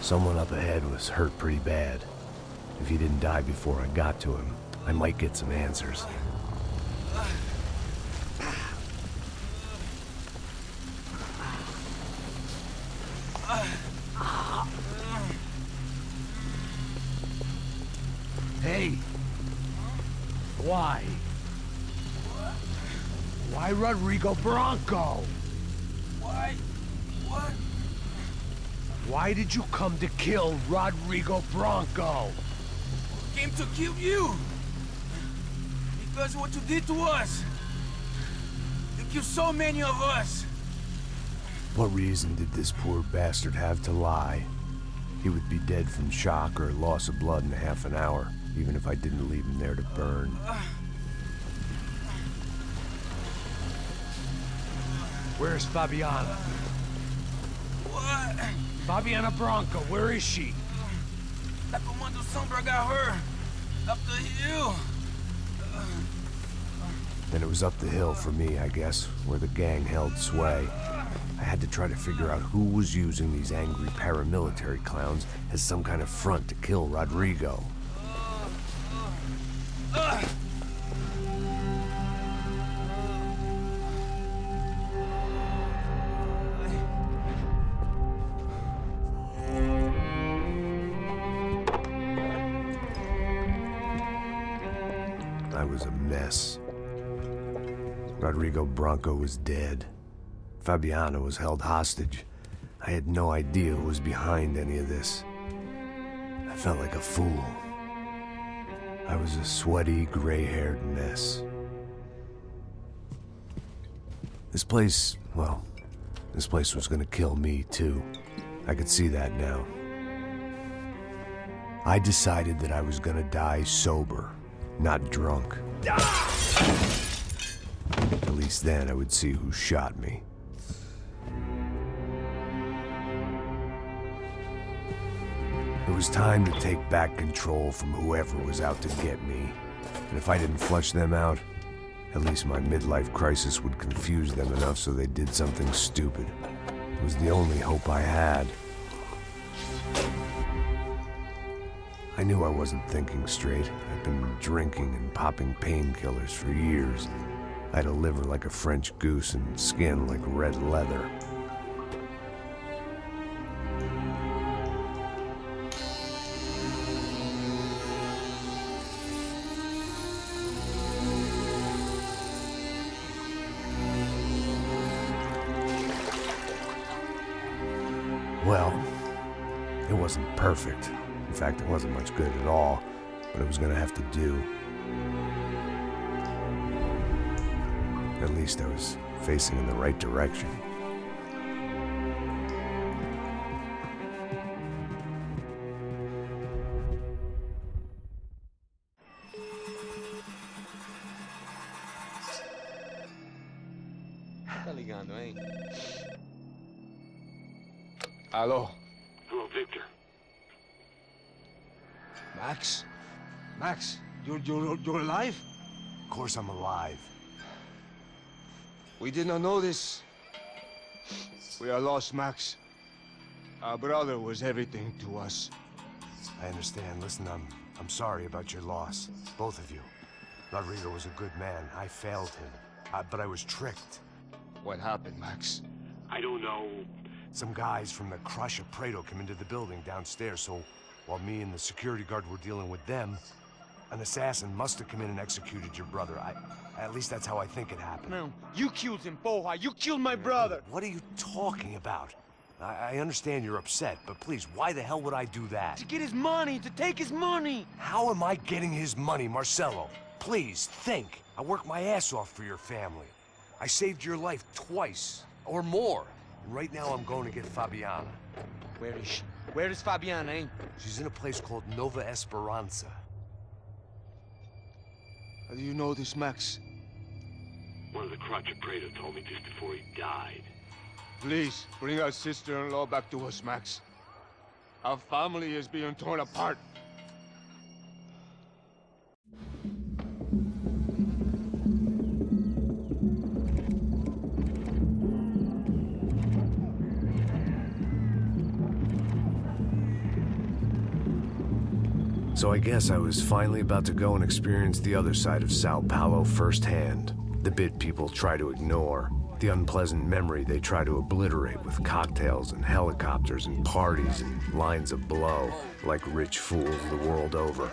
Someone up ahead was hurt pretty bad. If he didn't die before I got to him, I might get some answers. Hey! Why? Why Rodrigo Bronco? Why? What? Why did you come to kill Rodrigo Bronco? Came to kill you. Because what you did to us. You killed so many of us. What reason did this poor bastard have to lie? He would be dead from shock or loss of blood in half an hour, even if I didn't leave him there to burn. Where's Fabiana? What? Fabiana Bronco, where is she? La Comando Sombra got her. Up the hill. Then it was up the hill for me, I guess, where the gang held sway. I had to try to figure out who was using these angry paramilitary clowns as some kind of front to kill Rodrigo. mess. Rodrigo Branco was dead. Fabiana was held hostage. I had no idea who was behind any of this. I felt like a fool. I was a sweaty, gray-haired mess. This place, well, this place was gonna kill me, too. I could see that now. I decided that I was gonna die sober, not drunk. At least then I would see who shot me. It was time to take back control from whoever was out to get me. And if I didn't flush them out, at least my midlife crisis would confuse them enough so they did something stupid. It was the only hope I had. I knew I wasn't thinking straight. I'd been drinking and popping painkillers for years. I had a liver like a French goose and skin like red leather. Well, it wasn't perfect. In fact, it wasn't much good at all, but it was gonna have to do. At least I was facing in the right direction. Tá ligando, hein? Hello. Hello, Victor. Max? Max, you're alive? Of course I'm alive. We did not know this. We are lost, Max. Our brother was everything to us. I understand. Listen, I'm sorry about your loss. Both of you. Rodrigo was a good man. I failed him. But I was tricked. What happened, Max? I don't know. Some guys from the Crush of Prado came into the building downstairs, so while me and the security guard were dealing with them, an assassin must have come in and executed your brother. At least that's how I think it happened. No, you killed him, porra. You killed my brother. What are you talking about? I understand you're upset, but please, why the hell would I do that? To get his money, to take his money. How am I getting his money, Marcelo? Please, think. I worked my ass off for your family. I saved your life twice, or more. And right now I'm going to get Fabiana. Where is she? Where is Fabiana, eh? She's in a place called Nova Esperanza. How do you know this, Max? One of the Crotch of Prado told me just before he died. Please, bring our sister-in-law back to us, Max. Our family is being torn apart. So I guess I was finally about to go and experience the other side of Sao Paulo firsthand. The bit people try to ignore. The unpleasant memory they try to obliterate with cocktails and helicopters and parties and lines of blow, like rich fools the world over.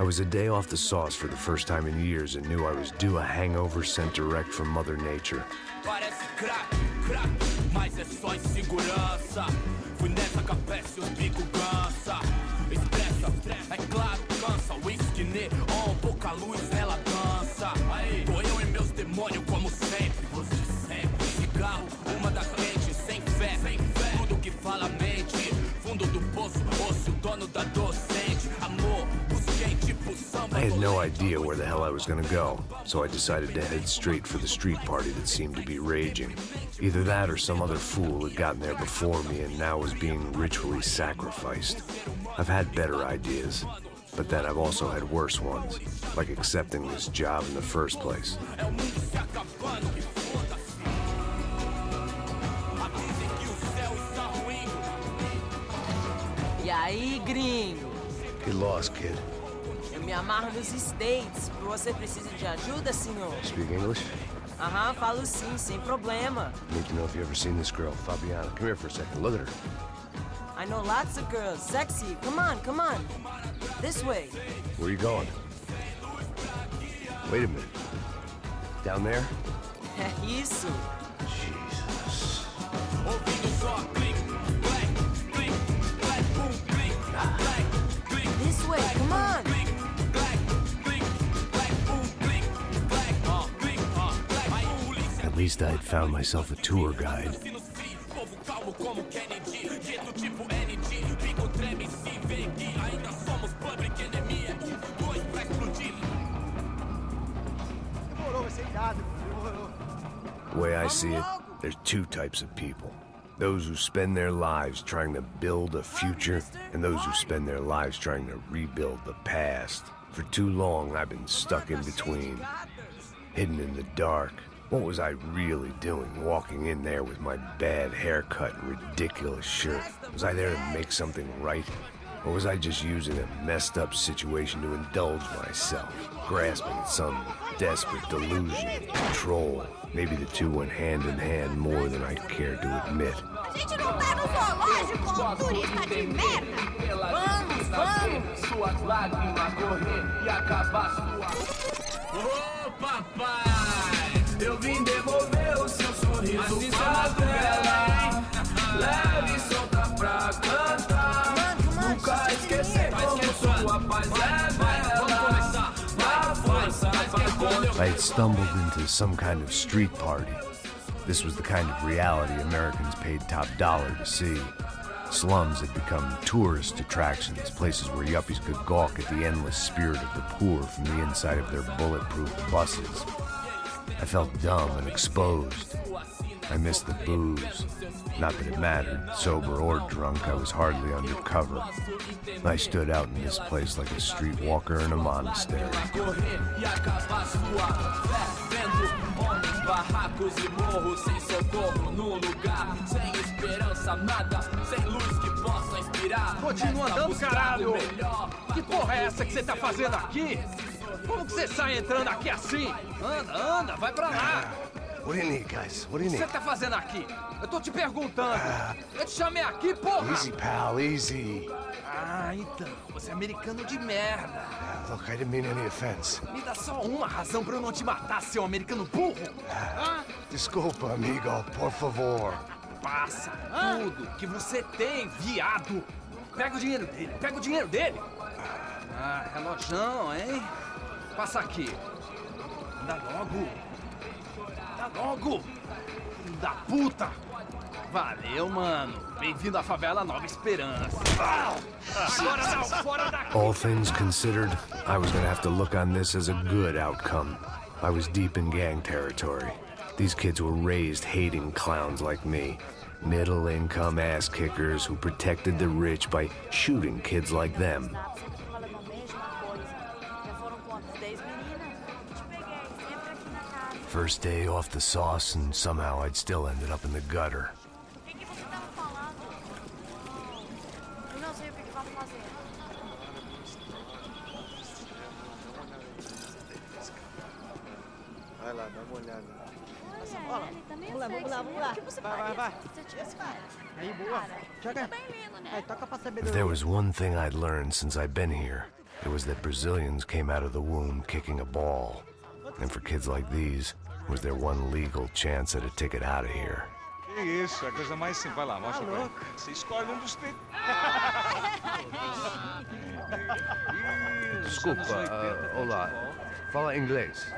I was a day off the sauce for the first time in years and knew I was due a hangover sent direct from Mother Nature. Parece crack, crack, mas é só insegurança. Fui nessa capeste, os bico cansa. Expressa, é claro, cansa. Whisky neon, pouca luz, ela dança. Tô eu e meus demônios como sempre. Você sempre. Cigarro, uma da frente, sem fé. Tudo que fala mente. Fundo do poço, osso, dono da docente. Amor, busquei tipo samba. I had no idea where the hell I was gonna go, so I decided to head straight for the street party that seemed to be raging. Either that or some other fool had gotten there before me and now was being ritually sacrificed. I've had better ideas, but then I've also had worse ones, like accepting this job in the first place. E aí, gringo? Get lost, kid. Eu me amarro nos States. Você precisa de ajuda, senhor? Speak English? Aham, falo sim, sem problema. Need to know if you ever seen this girl, Fabiana. Come here for a second. Look at her. I know lots of girls. Sexy. Come on, come on. This way. Where are you going? Wait a minute. Down there? É isso. Jesus. This way, come on. At least I'd found myself a tour guide. The way I see it, there's two types of people. Those who spend their lives trying to build a future, and those who spend their lives trying to rebuild the past. For too long, I've been stuck in between, hidden in the dark. What was I really doing, walking in there with my bad haircut and ridiculous shirt? Was I there to make something right? Or was I just using a messed up situation to indulge myself, grasping at some desperate delusion, control? Maybe the two went hand in hand more than I cared to admit. A gente não tá no zoológico, turista de merda! Vamos, vamos! Suas lágrimas correr e acabar sua... Ô, papai! Eu vim devolver o seu sorriso pra tela. Leve e solta pra cantar. Nunca esquecer como sua paz é bela. Na força, I had stumbled into some kind of street party. This was the kind of reality Americans paid top dollar to see. Slums had become tourist attractions, places where yuppies could gawk at the endless spirit of the poor from the inside of their bulletproof buses. I felt dumb and exposed. I missed the booze. Not that it mattered. Sober or drunk, I was hardly undercover. I stood out in this place like a streetwalker in a monastery. Continua andando, caralho! Que porra é essa que você tá fazendo aqui? Como que você sai entrando aqui assim? Anda, anda, vai pra lá! What do you need, guys? What do you O que need? você tá fazendo aqui? Eu tô te perguntando. Eu te chamei aqui, porra! Easy, pal, easy. Ah, então. Você é americano de merda. Look, I didn't mean any offense. Me dá só uma razão pra eu não te matar, seu americano burro. Desculpa, amigo, por favor. Passa tudo que você tem, viado. Pega o dinheiro dele, pega o dinheiro dele. Ah, relojão, hein? Passa aqui. Dá logo. Dá logo. Filho da puta. Valeu, mano. Bem-vindo à favela Nova Esperança. Agora não, fora daqui. All things considered, I was gonna have to look on this as a good outcome. I was deep in gang territory. These kids were raised hating clowns like me. Middle-income ass-kickers who protected the rich by shooting kids like them. First day off the sauce, and somehow I'd still ended up in the gutter. Vai lá, dá uma olhada. Vamos lá. Vai. Aí, boa. Joga. Aí, toca pra saber If there was one thing I'd learned since I'd been here, it was that Brazilians came out of the womb kicking a ball. And for kids like these, it was their one legal chance at a ticket out of here. Que isso, é a coisa mais simples. Vai lá, mostra pra ele. Você escolhe dos três. Desculpa, olá. Fala inglês.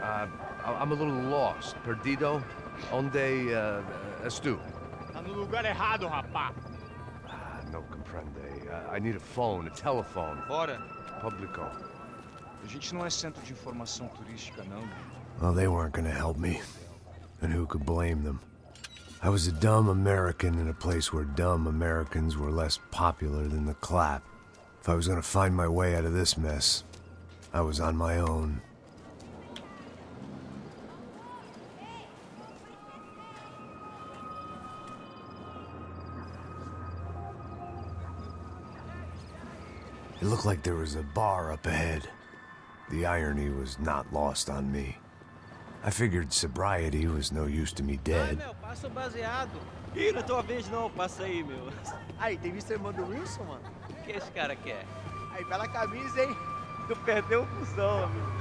I'm a little lost. Perdido? Onde és tu? Tá no lugar errado, rapá. No comprende. I need a phone, a telephone. Bora. Publico. A gente não é centro de informação turística, não. Well, they weren't gonna help me. And who could blame them? I was a dumb American in a place where dumb Americans were less popular than the clap. If I was gonna find my way out of this mess, I was on my own. It looked like there was a bar up ahead. The irony was not lost on me. I figured sobriety was no use to me dead. Meu, passa o baseado. Ih, não é tua vez não, passa aí, meu. Aí, tem visto a irmã do Wilson, mano? O que esse cara quer? Aí, bela camisa, hein? Tu perdeu o cuzão, amigo.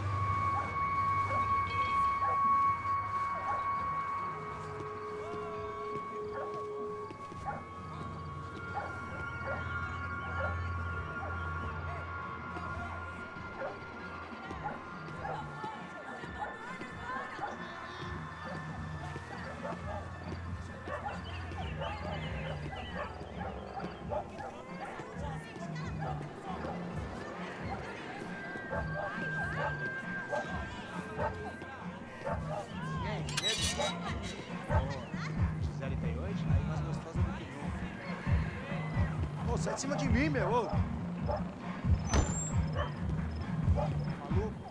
Ô, sai de cima de mim, meu. Ô. Maluco.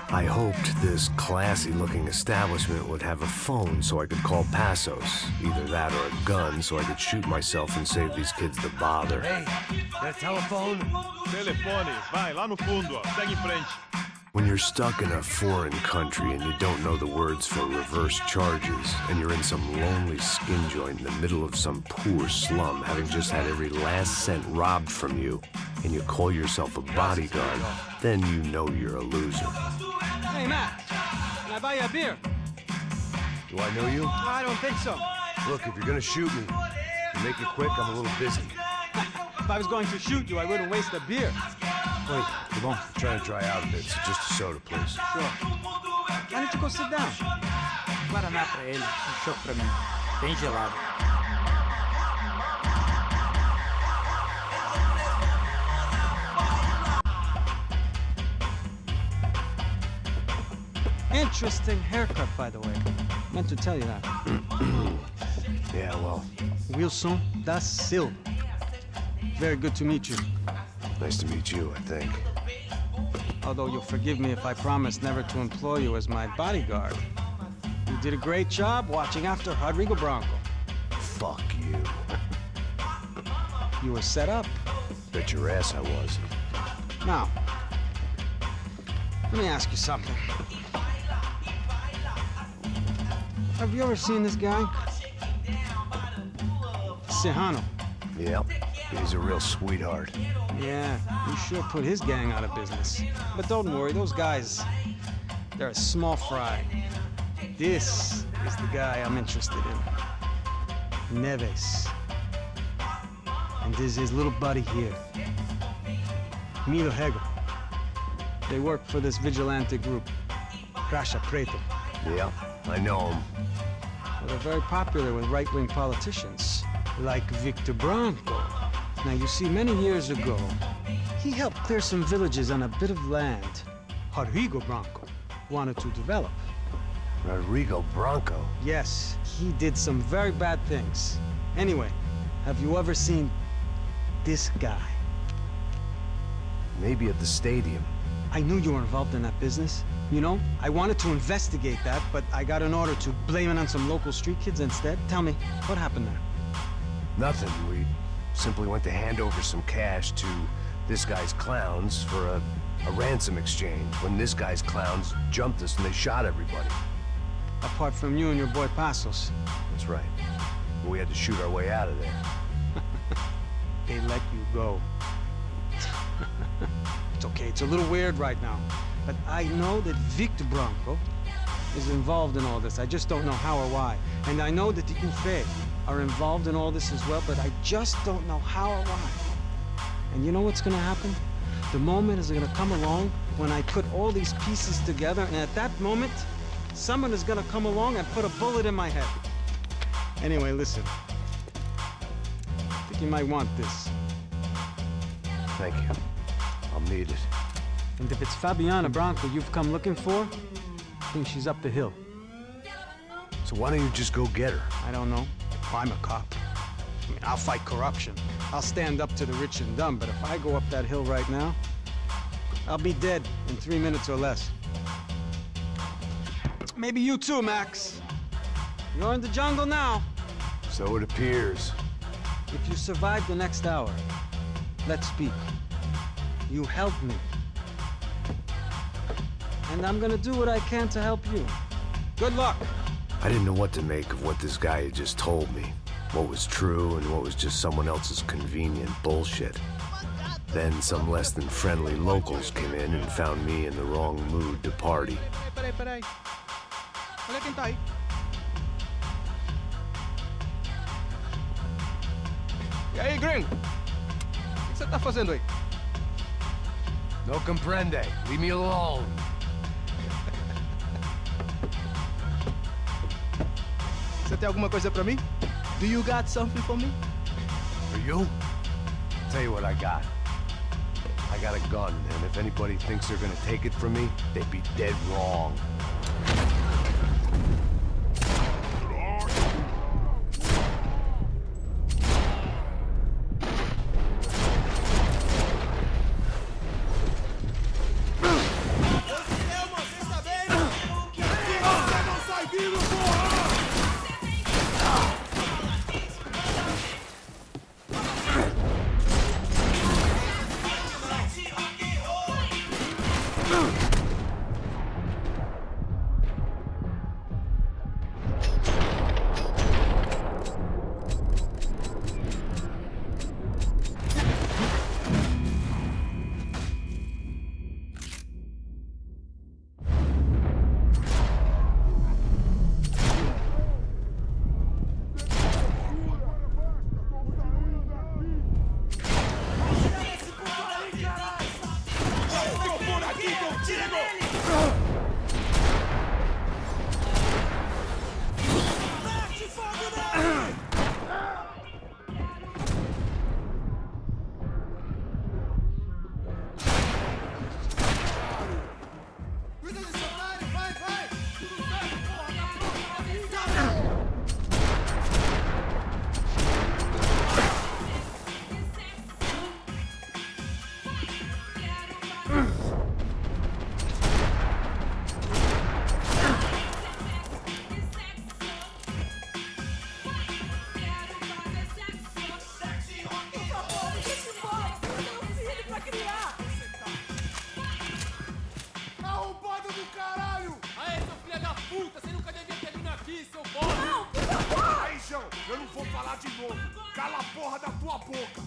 I hoped this classy-looking establishment would have a phone so I could call Passos. Either that or a gun so I could shoot myself and save these kids the bother. Hey, that telephone? Telefone, vai, lá no fundo, ó. Segue em frente. When you're stuck in a foreign country and you don't know the words for reverse charges, and you're in some lonely skin joint in the middle of some poor slum, having just had every last cent robbed from you, and you call yourself a bodyguard, then you know you're a loser. Hey, Matt, can I buy you a beer? Do I know you? I don't think so. Look, if you're gonna shoot me, you make it quick, I'm a little busy. If I was going to shoot you, I wouldn't waste a beer. Wait, come on. I'm trying to dry out a bit, so just a soda, please. Sure. Why don't you go sit down? Guaraná pra ele, chopp pra mim. Bem gelado. Interesting haircut, by the way. Meant to tell you that. Yeah, well, Wilson da Silva. Very good to meet you. nice to meet you, I think. Although you'll forgive me if I promise never to employ you as my bodyguard. You did a great job watching after Rodrigo Branco. Fuck you. You were set up. Bet your ass I was. Now, let me ask you something. Have you ever seen this guy? Serrano. Yep, he's a real sweetheart. Yeah, he sure put his gang out of business. But don't worry, those guys, they're a small fry. This is the guy I'm interested in. Neves. And this is his little buddy here. Milo Hegel. They work for this vigilante group, Crasha Preto. Yeah, I know him. Well, they're very popular with right-wing politicians, like Victor Branco. Now, you see, many years ago, he helped clear some villages on a bit of land Rodrigo Branco wanted to develop. Rodrigo Branco? Yes, he did some very bad things. Anyway, have you ever seen this guy? Maybe at the stadium. I knew you were involved in that business. You know, I wanted to investigate that, but I got an order to blame it on some local street kids instead. Tell me, what happened there? Nothing. We simply went to hand over some cash to this guy's clowns for a ransom exchange when this guy's clowns jumped us and they shot everybody. Apart from you and your boy Passos. That's right. But we had to shoot our way out of there. They let you go. It's okay, it's a little weird right now. But I know that Victor Branco is involved in all this. I just don't know how or why. And I know that the Ufe are involved in all this as well, but I just don't know how or why. And you know what's gonna happen? The moment is gonna come along when I put all these pieces together, and at that moment, someone is gonna come along and put a bullet in my head. Anyway, listen. I think you might want this. Thank you. I'll need it. And if it's Fabiana Branco you've come looking for, I think she's up the hill. So why don't you just go get her? I don't know. I'm a cop. I mean, I'll fight corruption. I'll stand up to the rich and dumb, but if I go up that hill right now, I'll be dead in 3 minutes or less. Maybe you too, Max. You're in the jungle now. So it appears. If you survive the next hour, let's speak. You helped me. And I'm gonna do what I can to help you. Good luck. I didn't know what to make of what this guy had just told me. What was true and what was just someone else's convenient bullshit. Then some less than friendly locals came in and found me in the wrong mood to party. Peraí. Olha quem tá aí. E aí, gringo? O que você tá fazendo aí? No comprende. Leave me alone. Você tem alguma coisa pra mim? Do you got something for me? For you? Tell you what I got. I got a gun, and if anybody thinks they're gonna take it from me, they'd be dead wrong. Eu não vou falar de novo. Cala a porra da tua boca.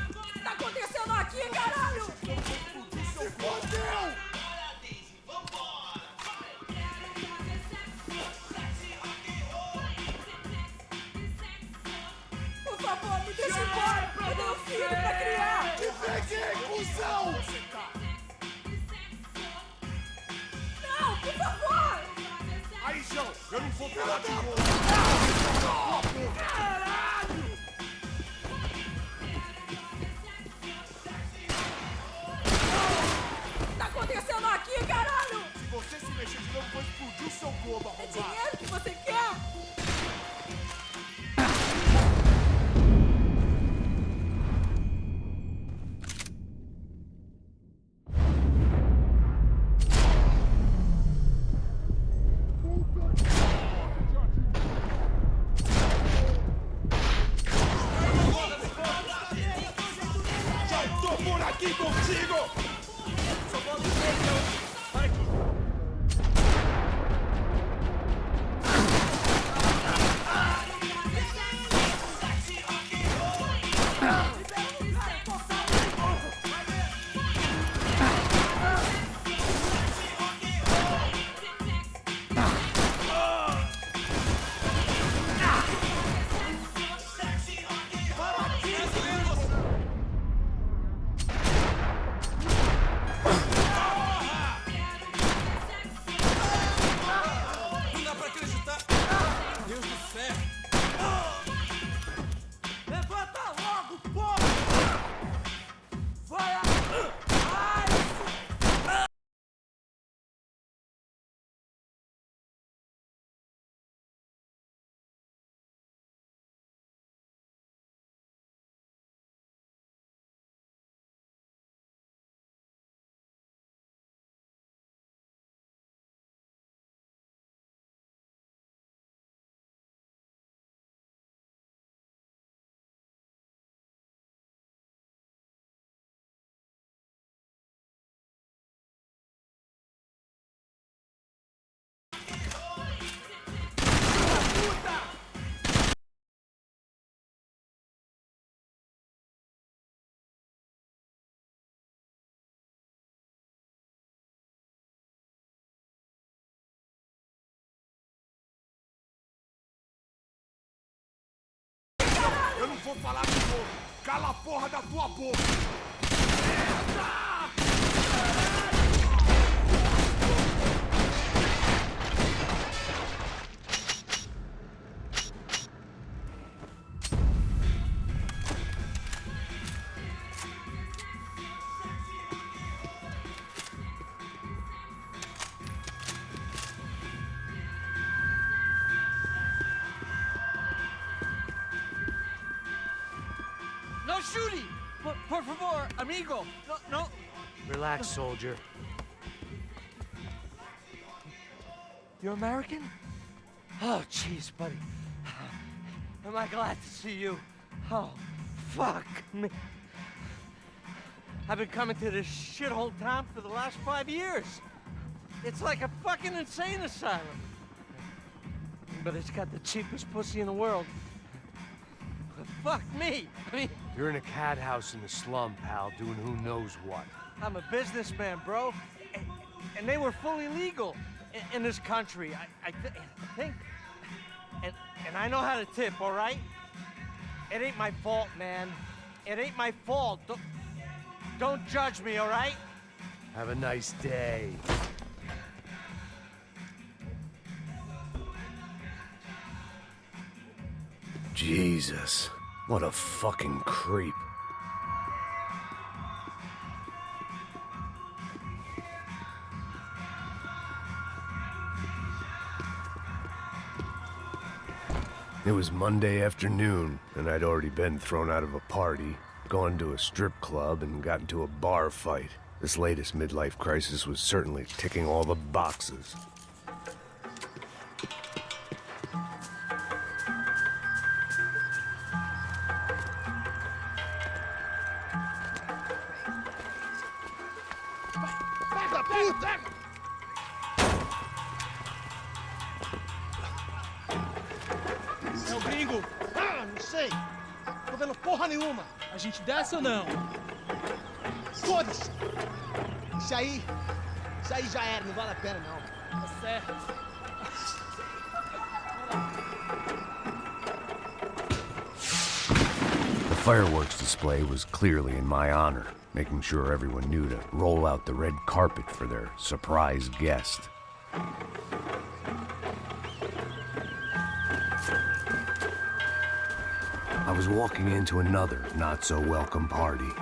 O que tá acontecendo aqui, caralho? Se fodeu! Por favor, me deixa embora. Eu tenho um filho pra criar. Me peguei, cuzão! Não, por favor. Aí, João, eu não vou falar de novo. Caralho! O que tá acontecendo aqui, caralho? Se você se mexer de novo, eu vou explodir o seu globo, É arrombado. dinheiro que você quer? Aqui contigo! Eu não vou falar de novo. Cala a porra da tua boca. Merda! Judy! Por favor, amigo! No. Relax, soldier. You're American? Oh, jeez, buddy. Am I glad to see you? Oh, fuck me. I've been coming to this shithole town for the last 5 years. It's like a fucking insane asylum. But it's got the cheapest pussy in the world. But fuck me. I mean... You're in a cat house in the slum, pal, doing who knows what. I'm a businessman, bro. And they were fully legal in this country. I think... And I know how to tip, all right? It ain't my fault, man. It ain't my fault. Don't judge me, all right? Have a nice day. Jesus, what a fucking creep. It was Monday afternoon, and I'd already been thrown out of a party, gone to a strip club, and got into a bar fight. This latest midlife crisis was certainly ticking all the boxes. Pega, puta! É o gringo! Ah, não sei. Tô vendo porra nenhuma. A gente desce ou não? Foda-se! Isso aí já era, não vale a pena não. Tá certo. The fireworks display was clearly in my honor, making sure everyone knew to roll out the red carpet for their surprise guest. I was walking into another not-so-welcome party.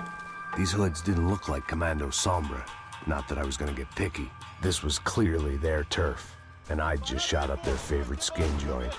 These hoods didn't look like Commando Sombra. Not that I was gonna get picky. This was clearly their turf, and I'd just shot up their favorite skin joint.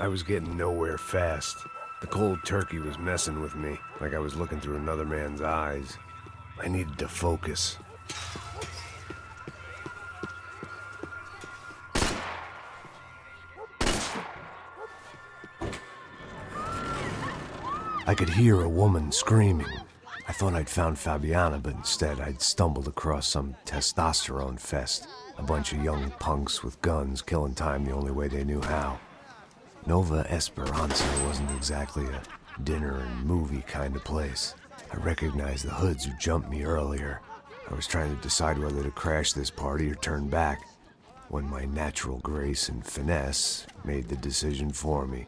I was getting nowhere fast. The cold turkey was messing with me, like I was looking through another man's eyes. I needed to focus. I could hear a woman screaming. I thought I'd found Fabiana, but instead I'd stumbled across some testosterone fest. A bunch of young punks with guns killing time the only way they knew how. Nova Esperanza wasn't exactly a dinner and movie kind of place. I recognized the hoods who jumped me earlier. I was trying to decide whether to crash this party or turn back, when my natural grace and finesse made the decision for me.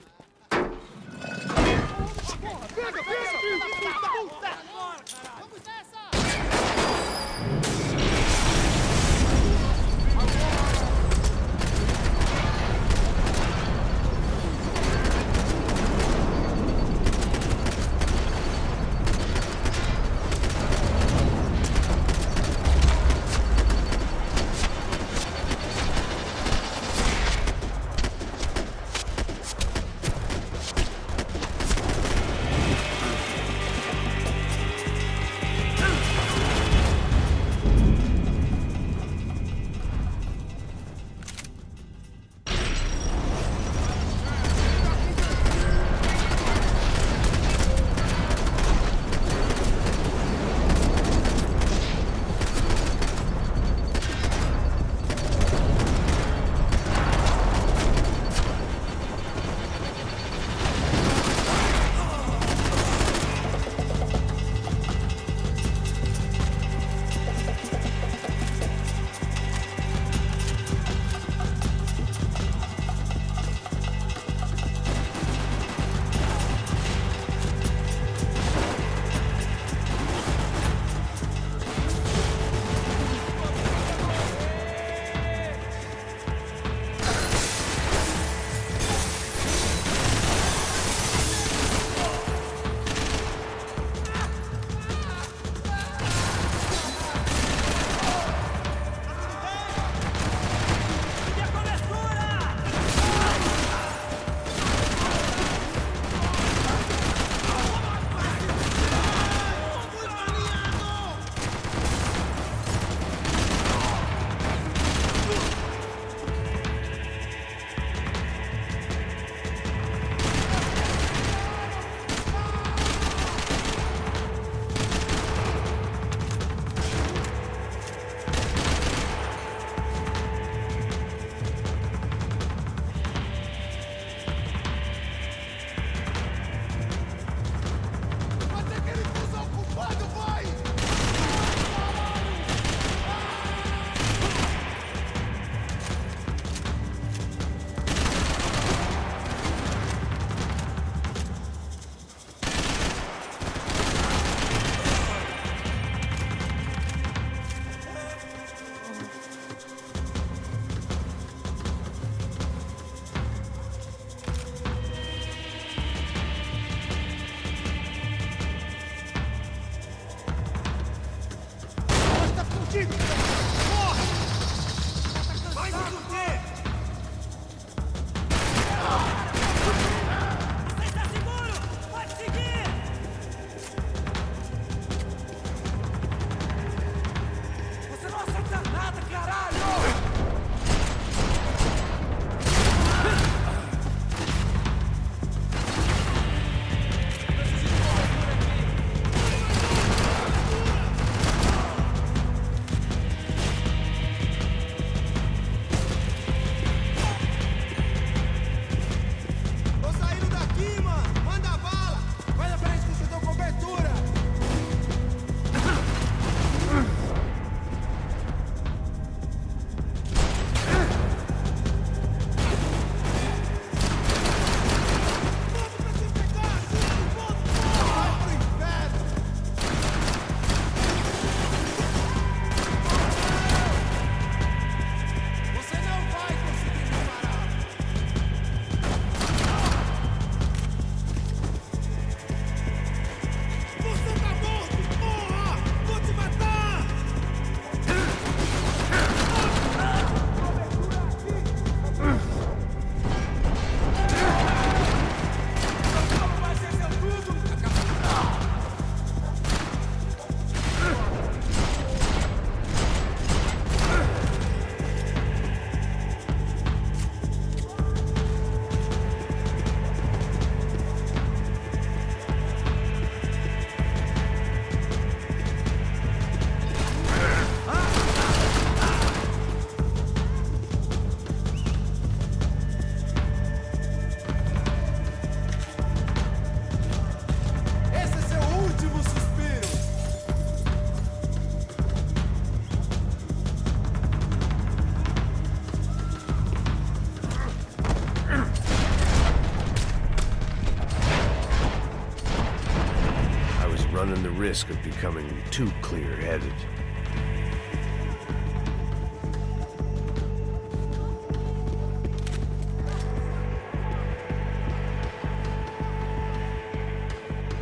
running the risk of becoming too clear-headed.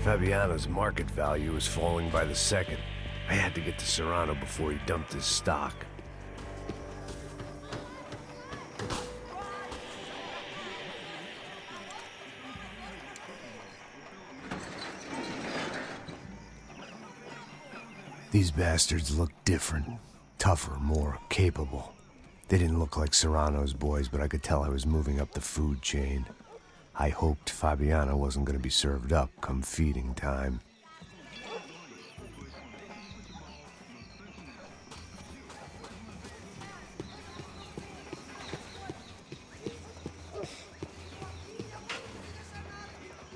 Fabiano's market value was falling by the second. I had to get to Serrano before he dumped his stock. These bastards looked different. Tougher, more capable. They didn't look like Serrano's boys, but I could tell I was moving up the food chain. I hoped Fabiano wasn't going to be served up come feeding time.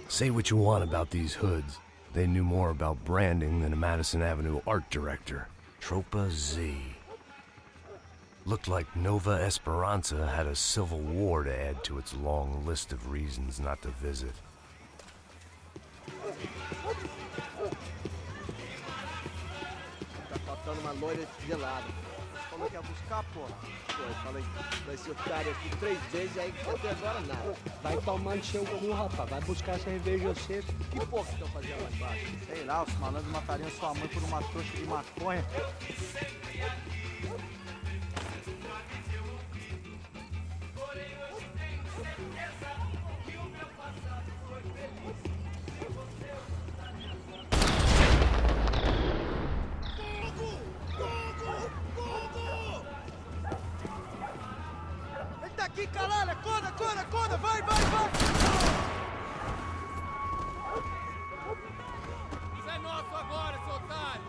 Say what you want about these hoods. They knew more about branding than a Madison Avenue art director. Tropa Z. Looked like Nova Esperanza had a civil war to add to its long list of reasons not to visit. Tá faltando uma loira gelada. Falou que ia buscar, pô. Pô, eu falei, vai ser otário aqui 3 vezes, aí até agora nada. Vai tomar no seu cu, rapaz. Vai buscar cerveja cedo. Que porra que estão fazendo lá embaixo? Sei lá, os malandros matariam sua mãe por uma trouxa de maconha. Ele tá aqui, caralho! Acorda, acorda, acorda! Vai, vai, vai! Isso é nosso agora, seu otário!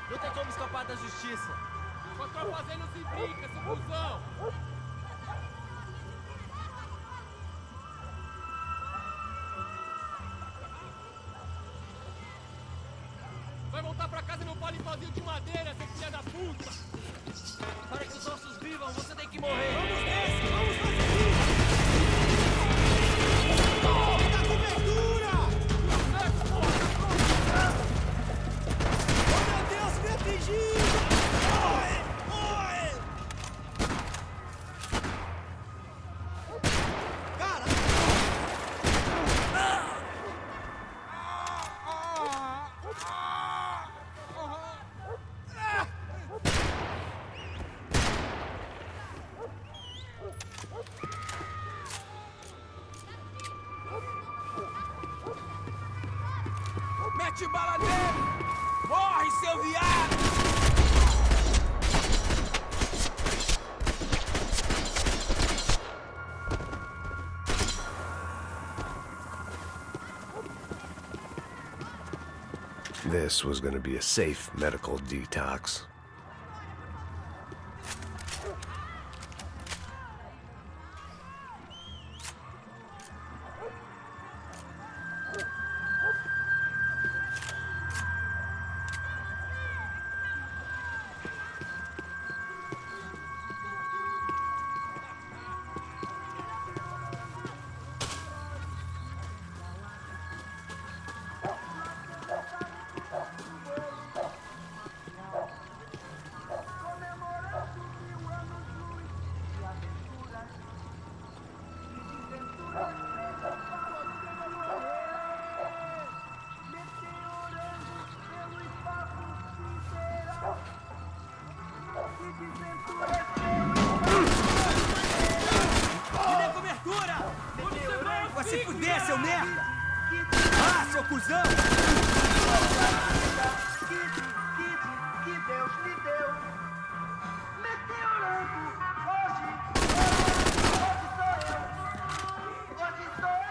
Não tem como escapar da justiça. O que eu tô fazendo se brinca, seu cuzão! Vai voltar pra casa no palitózinho de madeira, seu filho da puta! Para que os ossos vivam, você tem que morrer! Vamos nesse! Vamos fazer! Dá cobertura! Oh, meu Deus, me atingiu! Corre! Corre! Cara! Mete bala nele! Morre, seu viado! This was going to be a safe medical detox. Vai se fuder, seu merda! Ah, seu cuzão! Que Deus me deu! Meteorando! Hoje sou eu!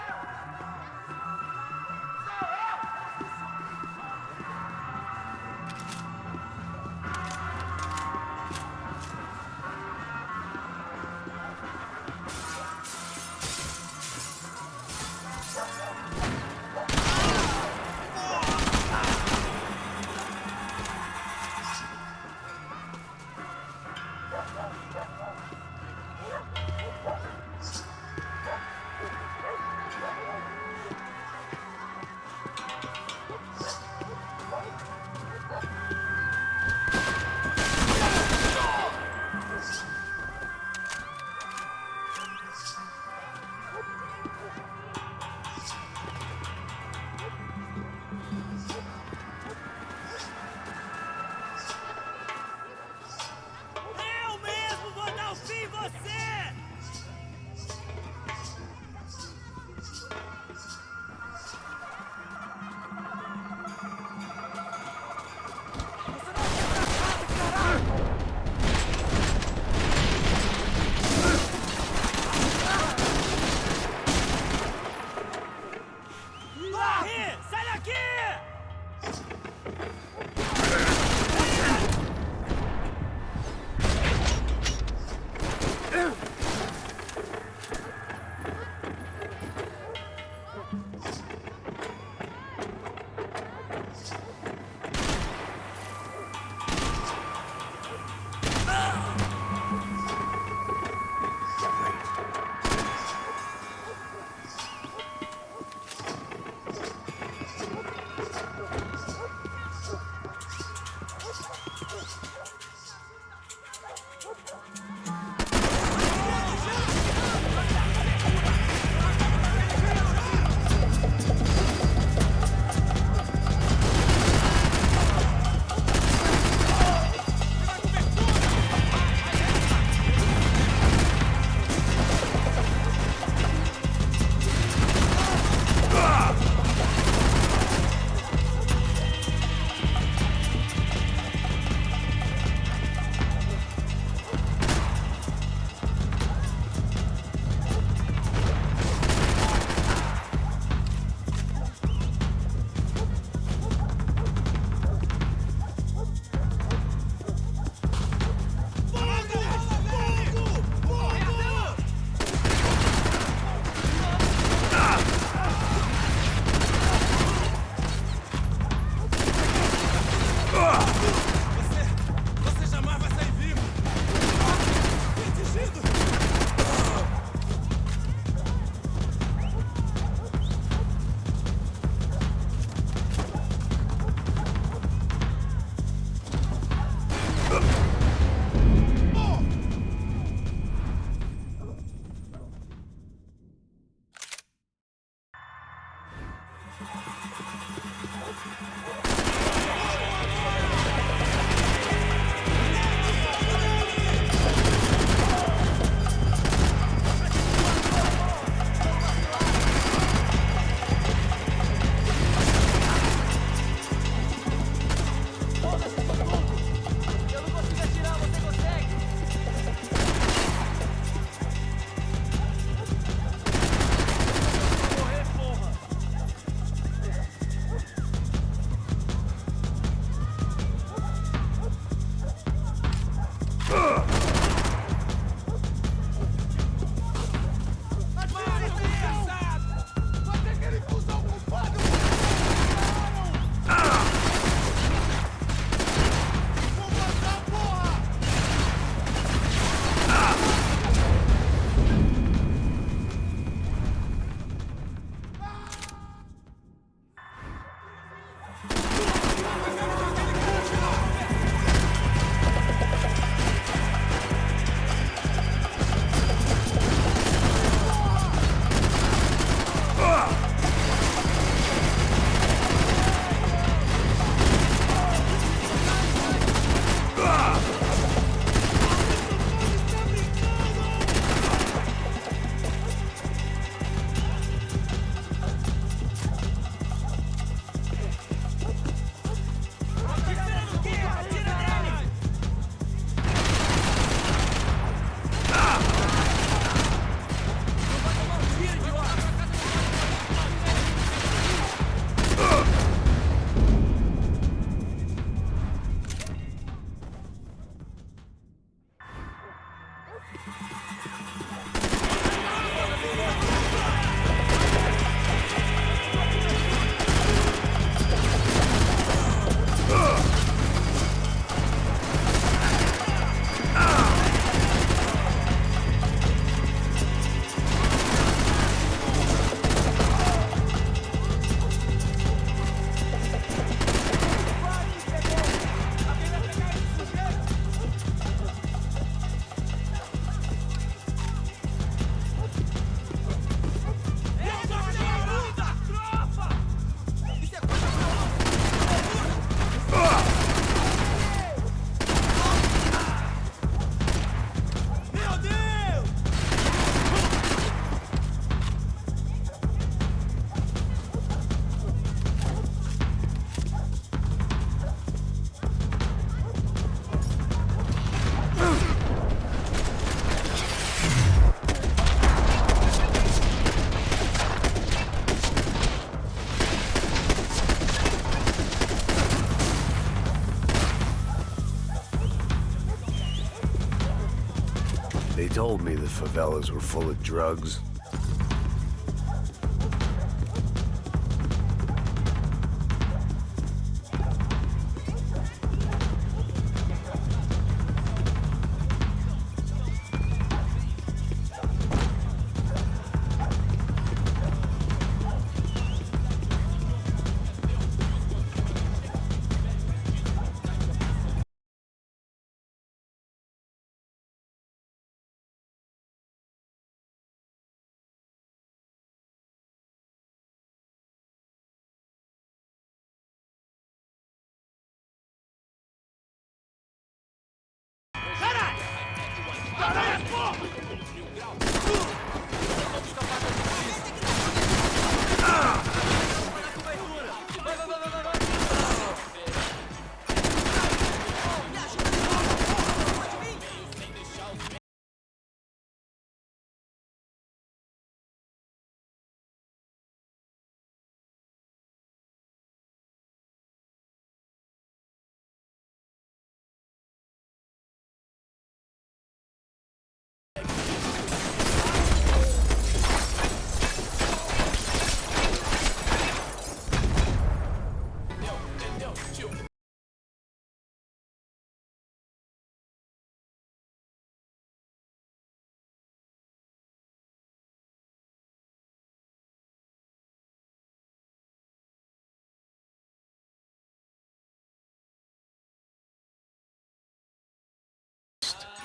They told me the favelas were full of drugs.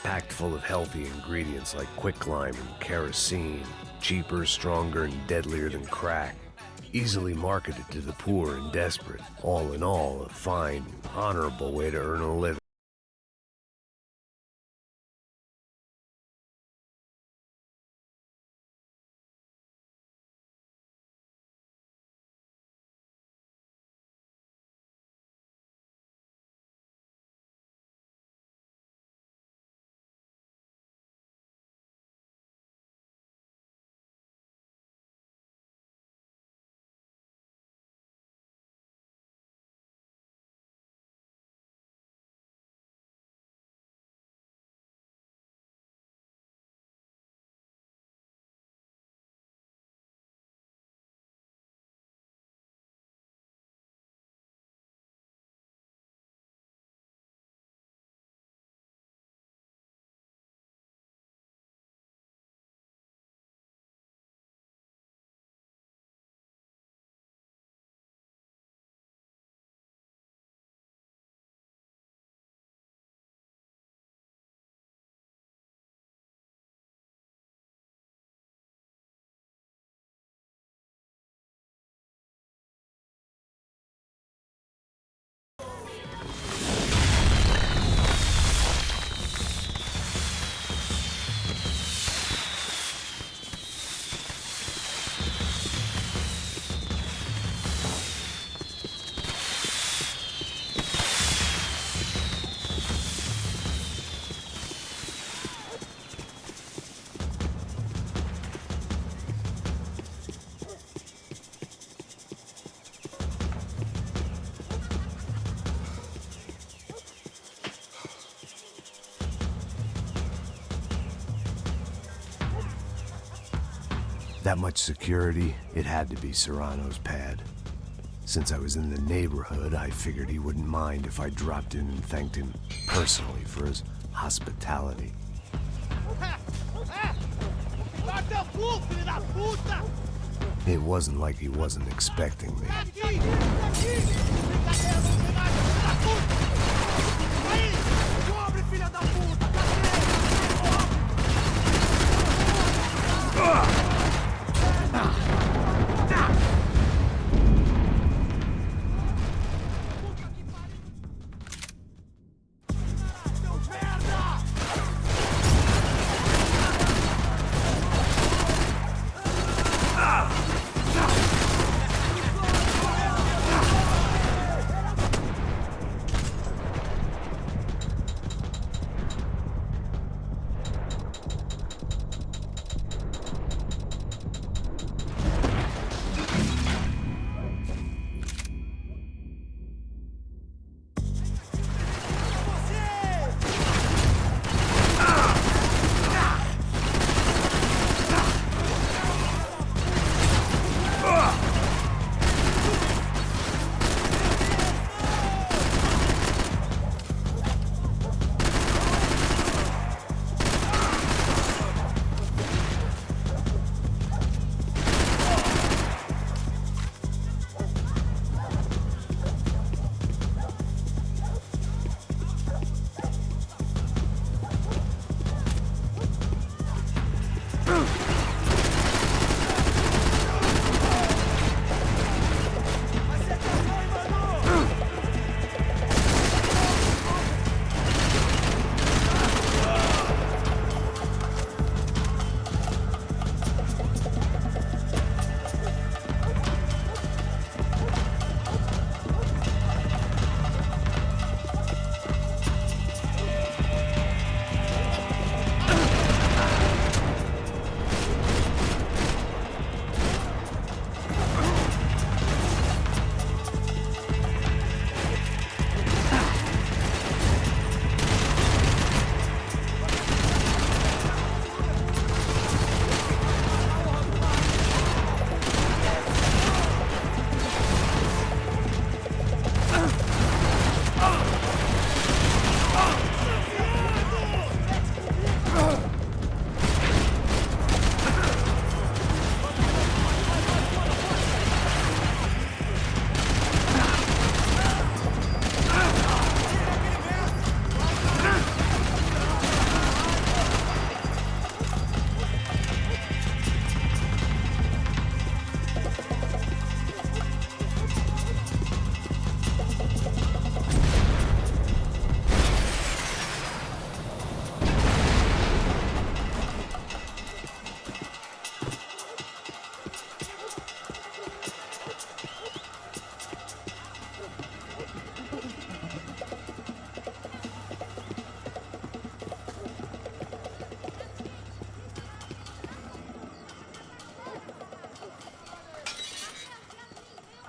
Packed full of healthy ingredients like quicklime and kerosene, cheaper, stronger, and deadlier than crack. Easily marketed to the poor and desperate. All in all, a fine, honorable way to earn a living. That much security, it had to be Serrano's pad. Since I was in the neighborhood, I figured he wouldn't mind if I dropped in and thanked him personally for his hospitality. It wasn't like he wasn't expecting me.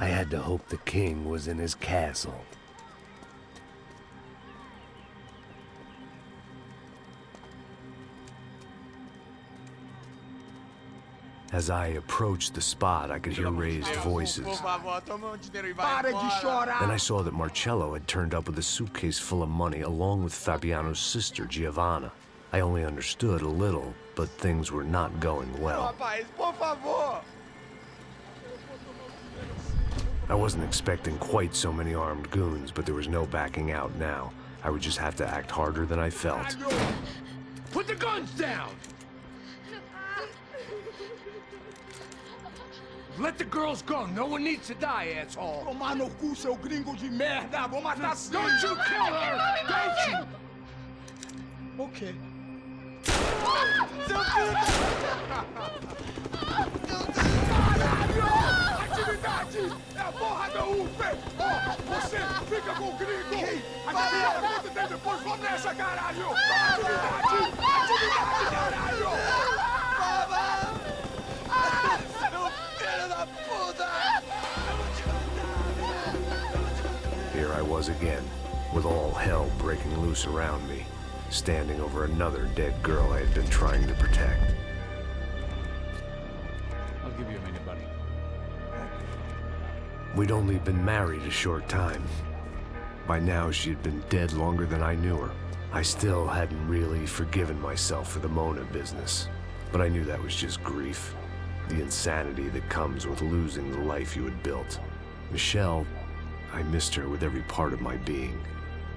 I had to hope the king was in his castle. As I approached the spot, I could hear raised voices. Then I saw that Marcello had turned up with a suitcase full of money along with Fabiano's sister, Giovanna. I only understood a little, but things were not going well. I wasn't expecting quite so many armed goons, but there was no backing out now. I would just have to act harder than I felt. Put the guns down! Let the girls go. No one needs to die, asshole. Tomar no cu, seu gringo de merda. Vou matar sim. Don't you kill her! Don't you! Okay. Seu filho Caralho! Atividade! É a porra da UP! Ó, você fica com o gringo! Atividade, quanto tempo depois? Vamos nessa, caralho! Atividade! Atividade, caralho! Here I was again, with all hell breaking loose around me, standing over another dead girl I had been trying to protect. I'll give you a minute, buddy. We'd only been married a short time. By now, she had been dead longer than I knew her. I still hadn't really forgiven myself for the Mona business, but I knew that was just grief. The insanity that comes with losing the life you had built. Michelle, I missed her with every part of my being.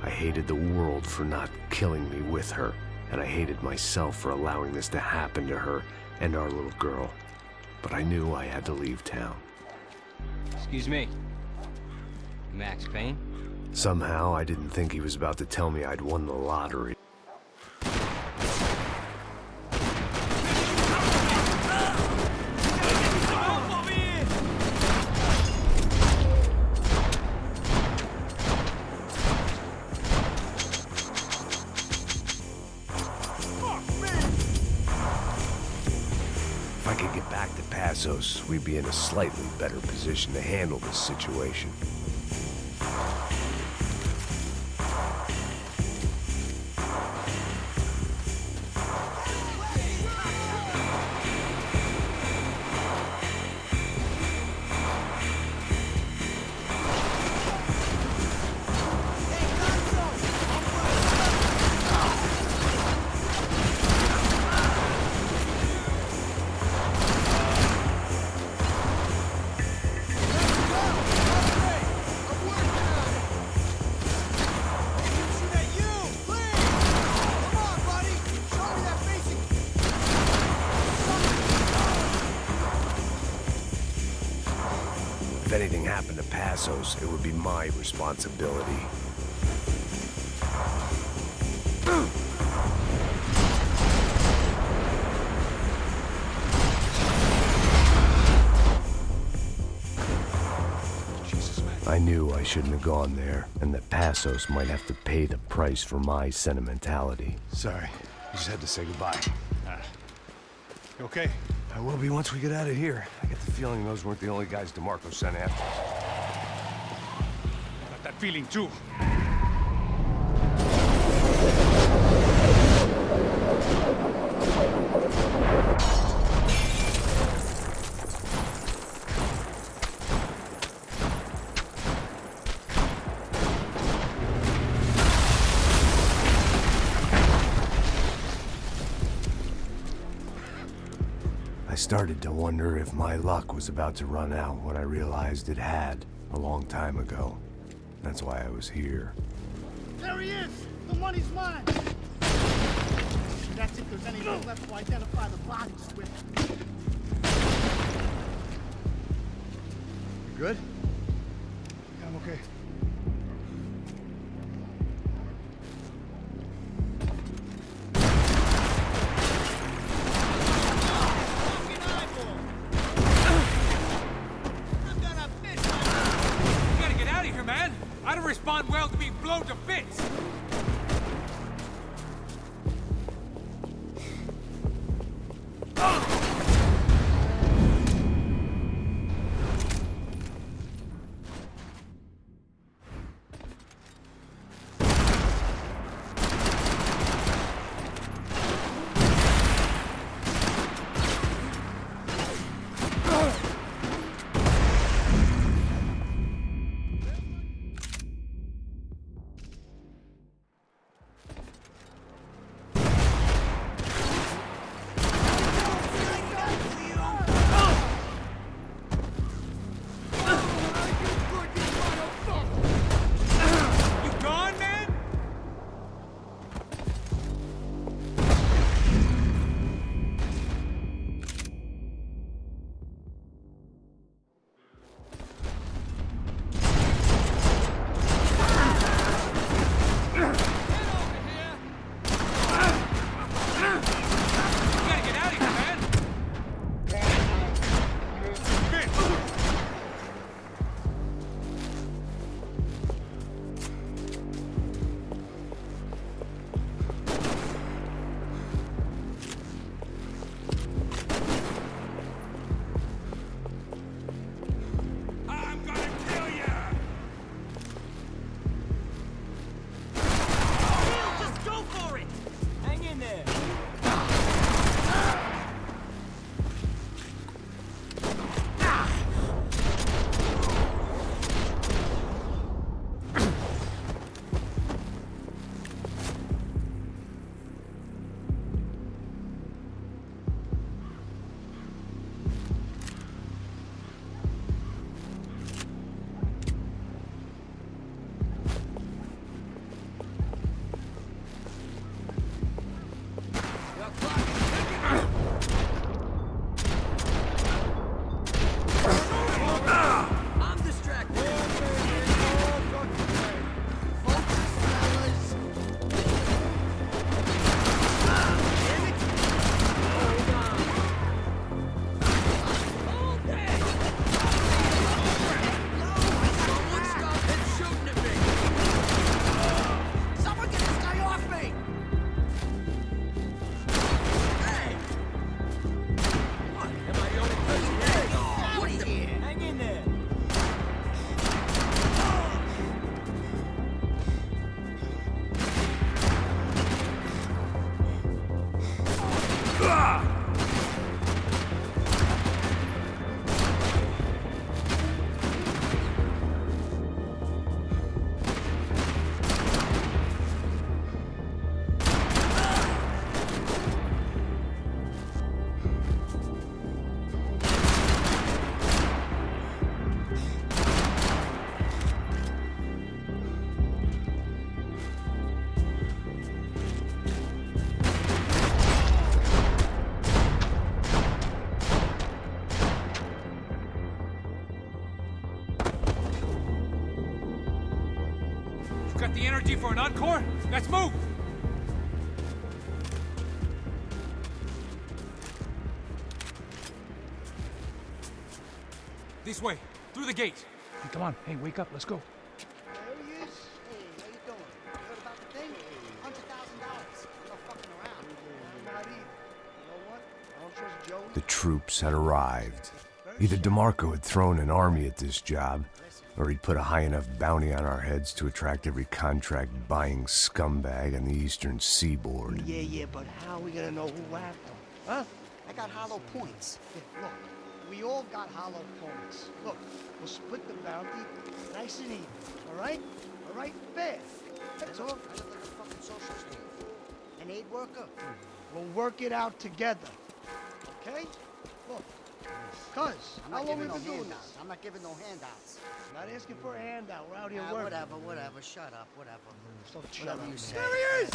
I hated the world for not killing me with her, and I hated myself for allowing this to happen to her and our little girl. But I knew I had to leave town. Excuse me. Max Payne? Somehow, I didn't think he was about to tell me I'd won the lottery. If I could get back to Passos, we'd be in a slightly better position to handle this situation. If anything happened to Passos, it would be my responsibility. I knew I shouldn't have gone there, and that Passos might have to pay the price for my sentimentality. Sorry, I just had to say goodbye. You okay? I will be once we get out of here. I get the feeling those weren't the only guys DeMarco sent after us. Got that feeling too. I started to wonder if my luck was about to run out when I realized it had, a long time ago. That's why I was here. There he is! The money's mine! That's if there's anything left to identify the bodies with. You good? Yeah, I'm okay. I don't respond well to being blown to bits! Got the energy for an encore? Let's move! This way, through the gate. Hey, come on. Hey, wake up. Let's go. There he is. Hey, how you doing? You heard about the thing? $100,000. No fucking around. I'm not either. You know what? I don't trust Joe. The troops had arrived. Either DeMarco had thrown an army at this job, or he'd put a high enough bounty on our heads to attract every contract-buying scumbag on the eastern seaboard. Yeah, but how are we gonna know who whacked him? Huh? I got hollow points. Yeah, look, we all got hollow points. Look, we'll split the bounty nice and even, all right? All right? Fair. That's all. I look like a fucking social stand. An aid worker. We'll work it out together, okay? Look. Cuz, how long we been doing this? I'm not giving no handouts. Not asking for a handout. We're out here working. Whatever. Shut up, whatever. Whatever you say. There he is!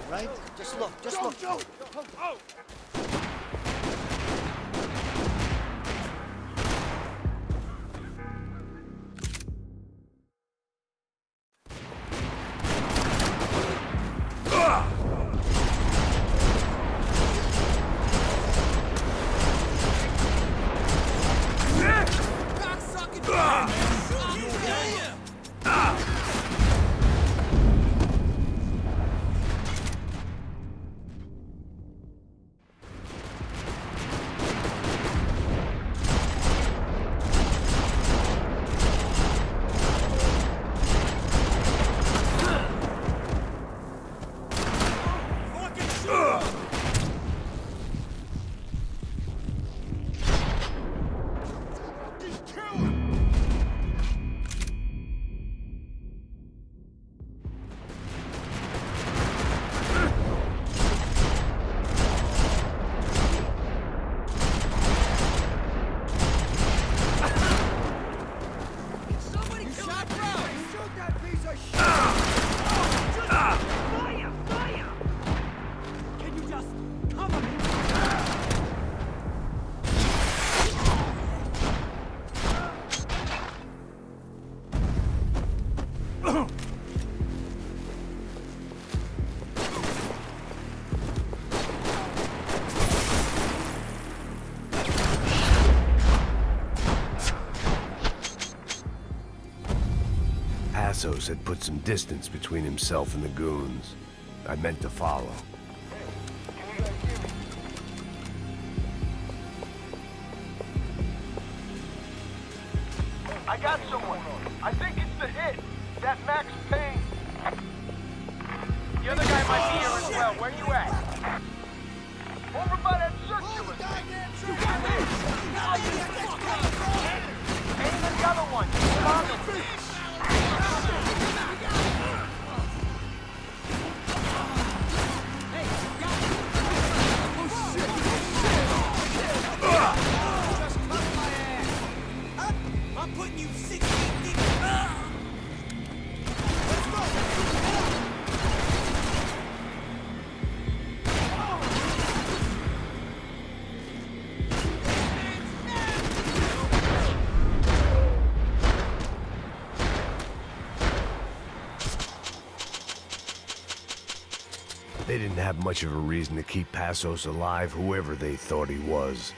Right? Just look, look. Joe! Oh! Passos had put some distance between himself and the goons. I meant to follow. I got someone. I think it's the hit. That Max Payne. The other guy might be here as well. Where you at? Over by that circular thing. You got me. Payne and the other one. Come on. I'm putting you 6 feet deep. Let's go. They didn't have much of a reason to keep Passos alive, whoever they thought he was.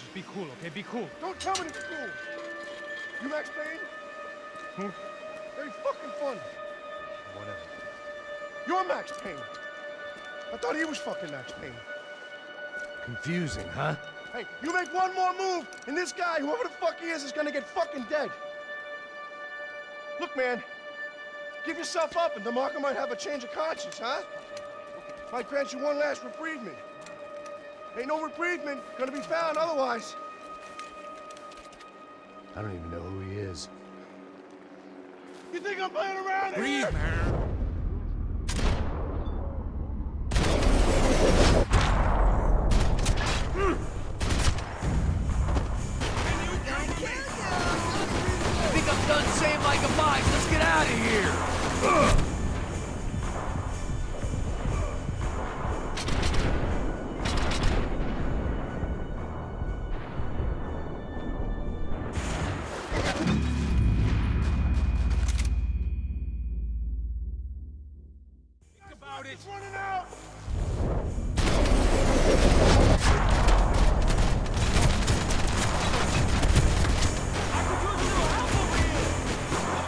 Just be cool, okay? Be cool. Don't tell me to be cool. You Max Payne? Who? Very fucking funny. Whatever. You're Max Payne. I thought he was fucking Max Payne. Confusing, huh? Hey, you make one more move, and this guy, whoever the fuck he is gonna get fucking dead. Look, man, give yourself up, and DeMarco might have a change of conscience, huh? Might grant you one last reprievement. Ain't no reprievement gonna be found otherwise. I don't even know who he is. You think I'm playing around here? Breathe, man. I think I'm done saying my goodbyes. Let's get out of here. It's running out!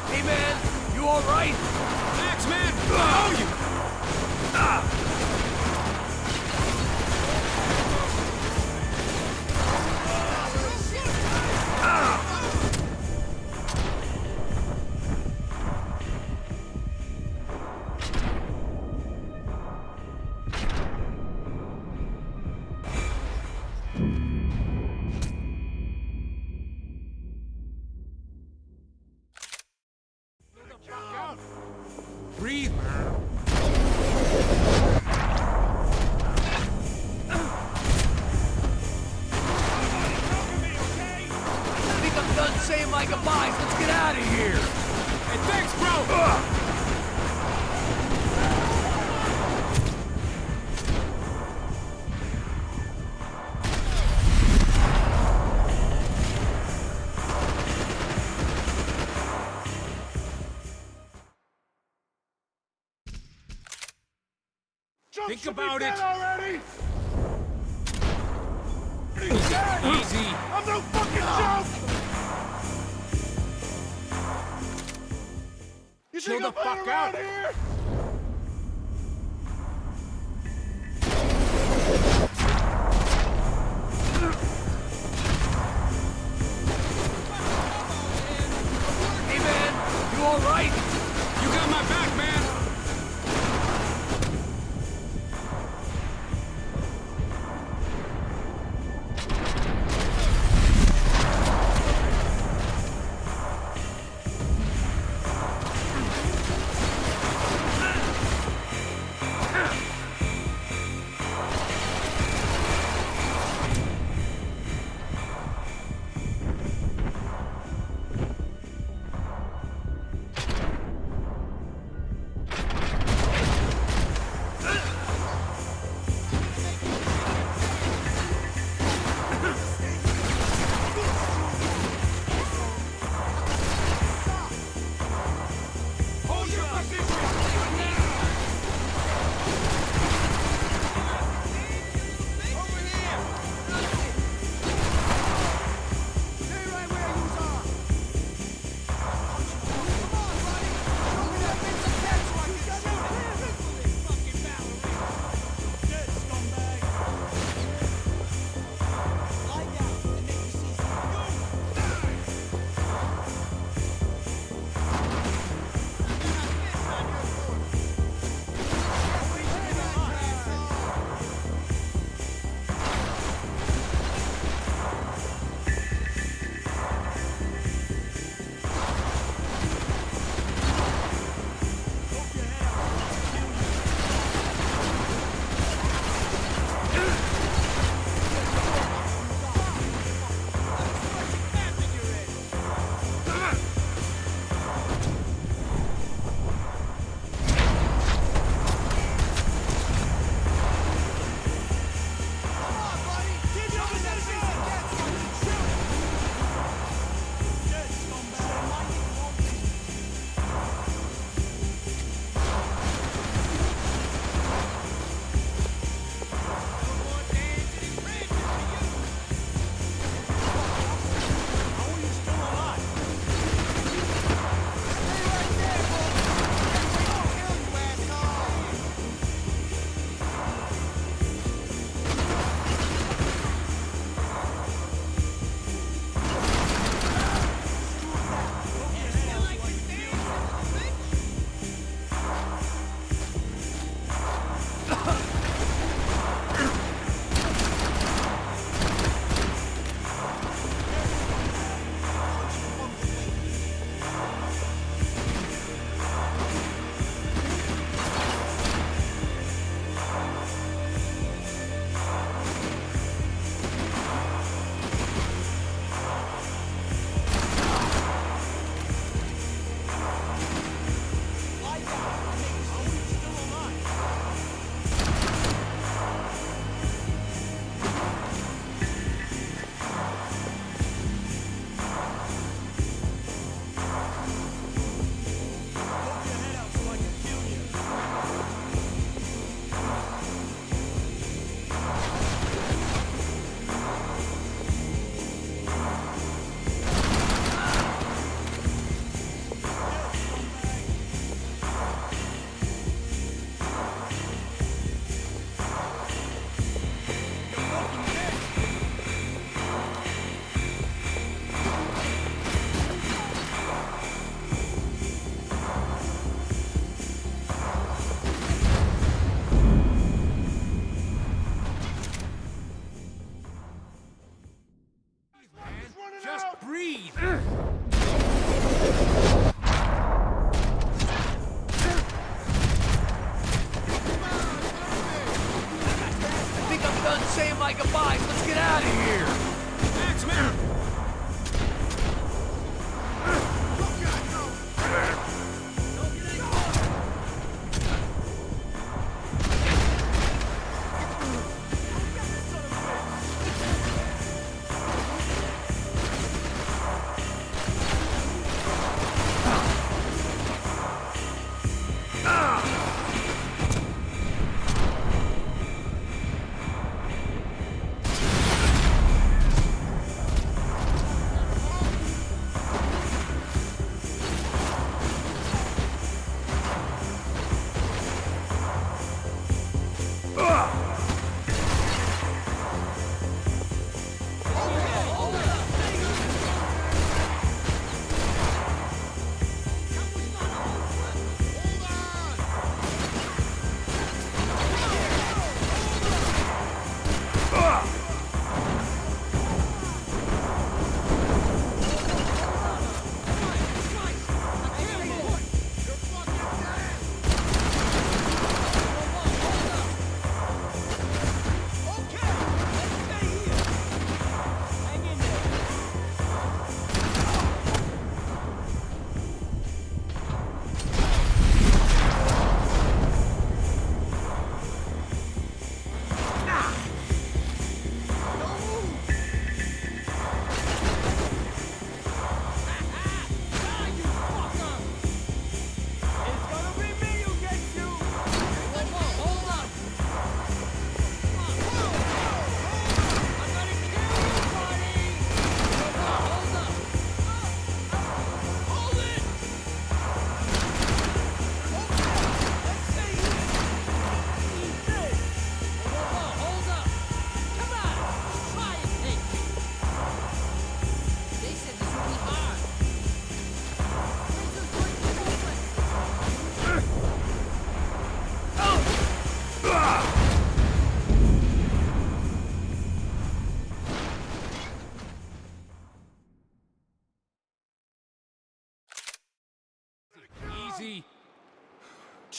Hey, man, you all right? Max, man! I owe you! Breathe, man. I think I'm done saying my goodbyes. Let's get out of here. Hey, thanks, bro! Think about it. Already? Easy. I'm no fucking joke! You Chill think the I'm playing fuck around out. here? Hey, man, you all right? You got my back, man.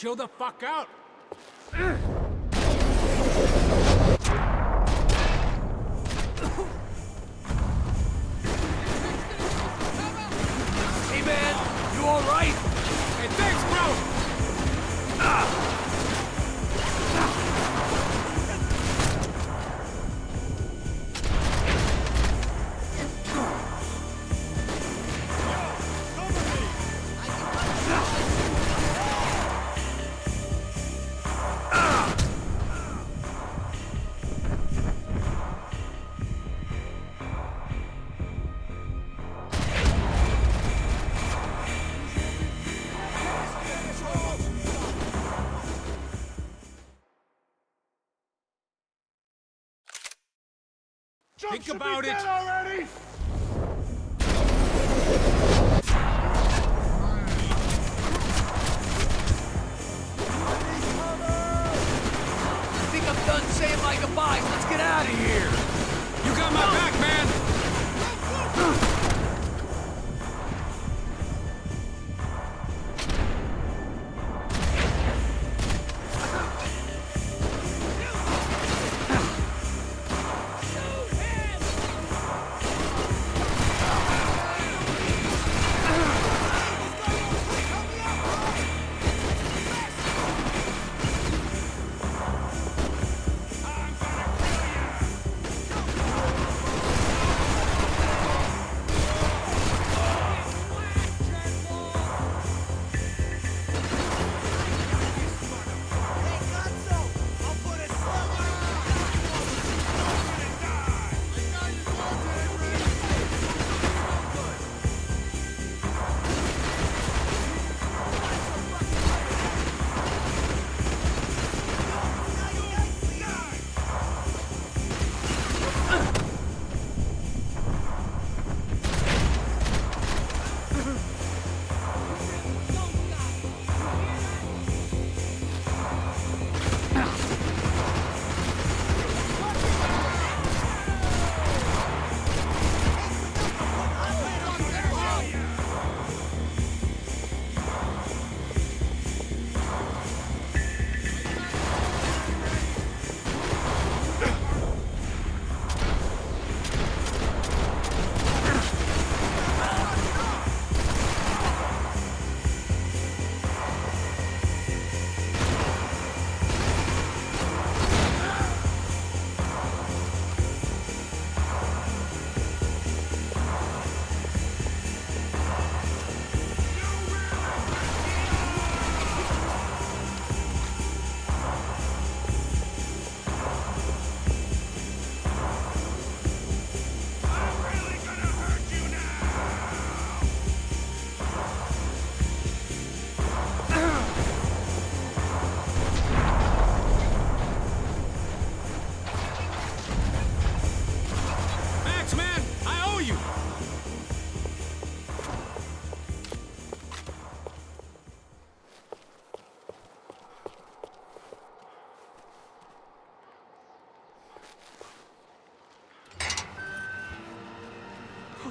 chill the fuck out. Hey, man, you all right? Hey, thanks, bro. Think about it. Already? I think I'm done saying my goodbyes. Let's get out of here. You got my back, man.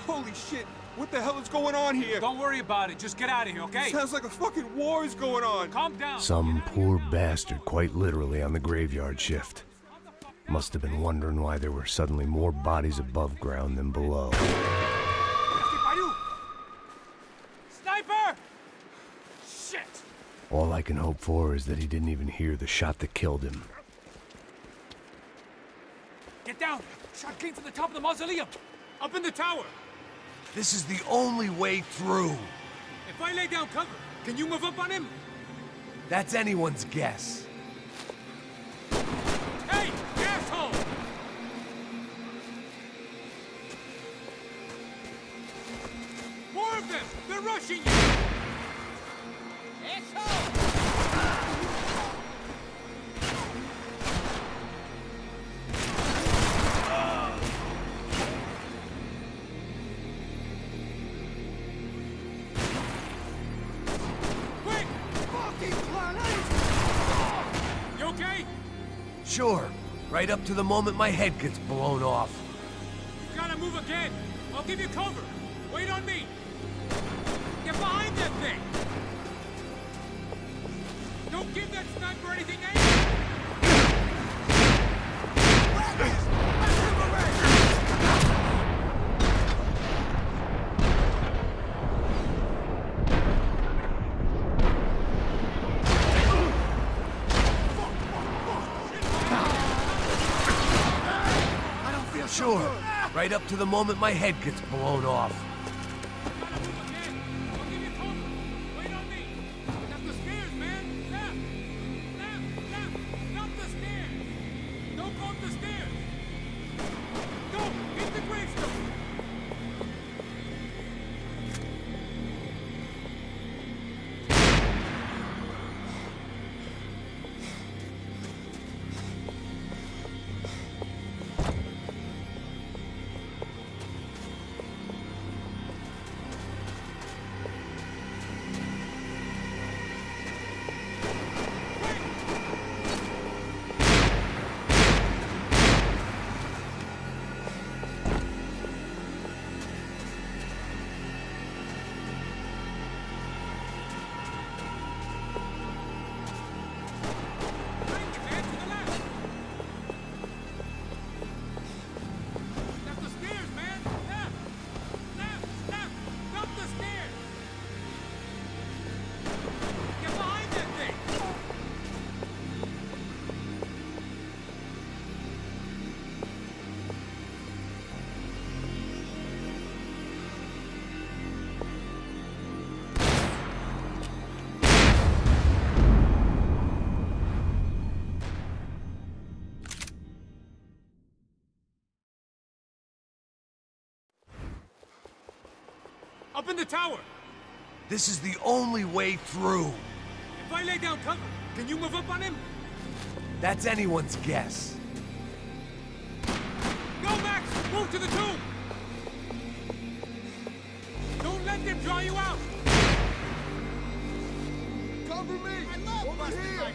Holy shit! What the hell is going on here? Don't worry about it. Just get out of here, okay? Sounds like a fucking war is going on. Calm down. Some poor bastard quite literally on the graveyard shift. Must have been wondering why there were suddenly more bodies above ground than below. Sniper! Shit! All I can hope for is that he didn't even hear the shot that killed him. Get down! Shot clean from the top of the mausoleum! Up in the tower! This is the only way through. If I lay down cover, can you move up on him? That's anyone's guess. Hey, asshole! More of them! They're rushing you! Asshole! Sure, right up to the moment my head gets blown off. You gotta move again. I'll give you cover. Wait on me. Get behind that thing. Don't give that sniper anything to aim! I don't feel sure. Right up to the moment my head gets blown off. Up in the tower! This is the only way through. If I lay down cover, can you move up on him? That's anyone's guess. Go, Max! Move to the tomb! Don't let them draw you out! Cover me! I love busting here!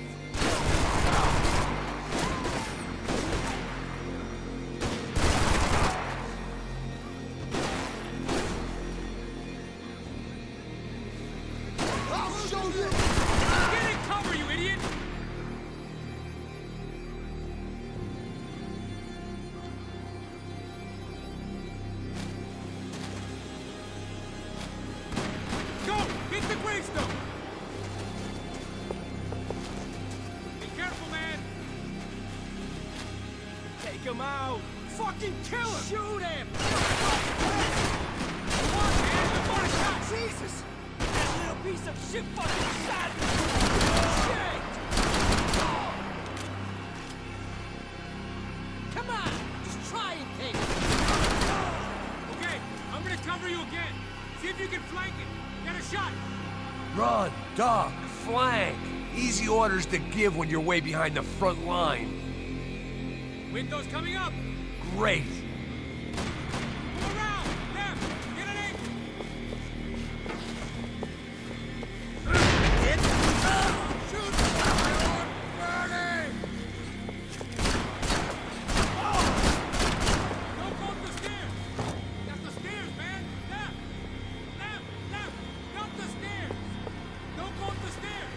Him out! Fucking kill him! Shoot him! Come on, man! Before the shot! Jesus! That little piece of shit fucking shot me! Shit! Come on! Just try and take it! Okay, I'm gonna cover you again. See if you can flank it. Get a shot! Run, duck, flank. Easy orders to give when you're way behind the front line. Window's coming up! Great! Go around! Left! Get an angle! Shoot! Burning! Don't go up the stairs! That's the stairs, man! Left! Left! Left! Not the stairs! Don't go up the stairs!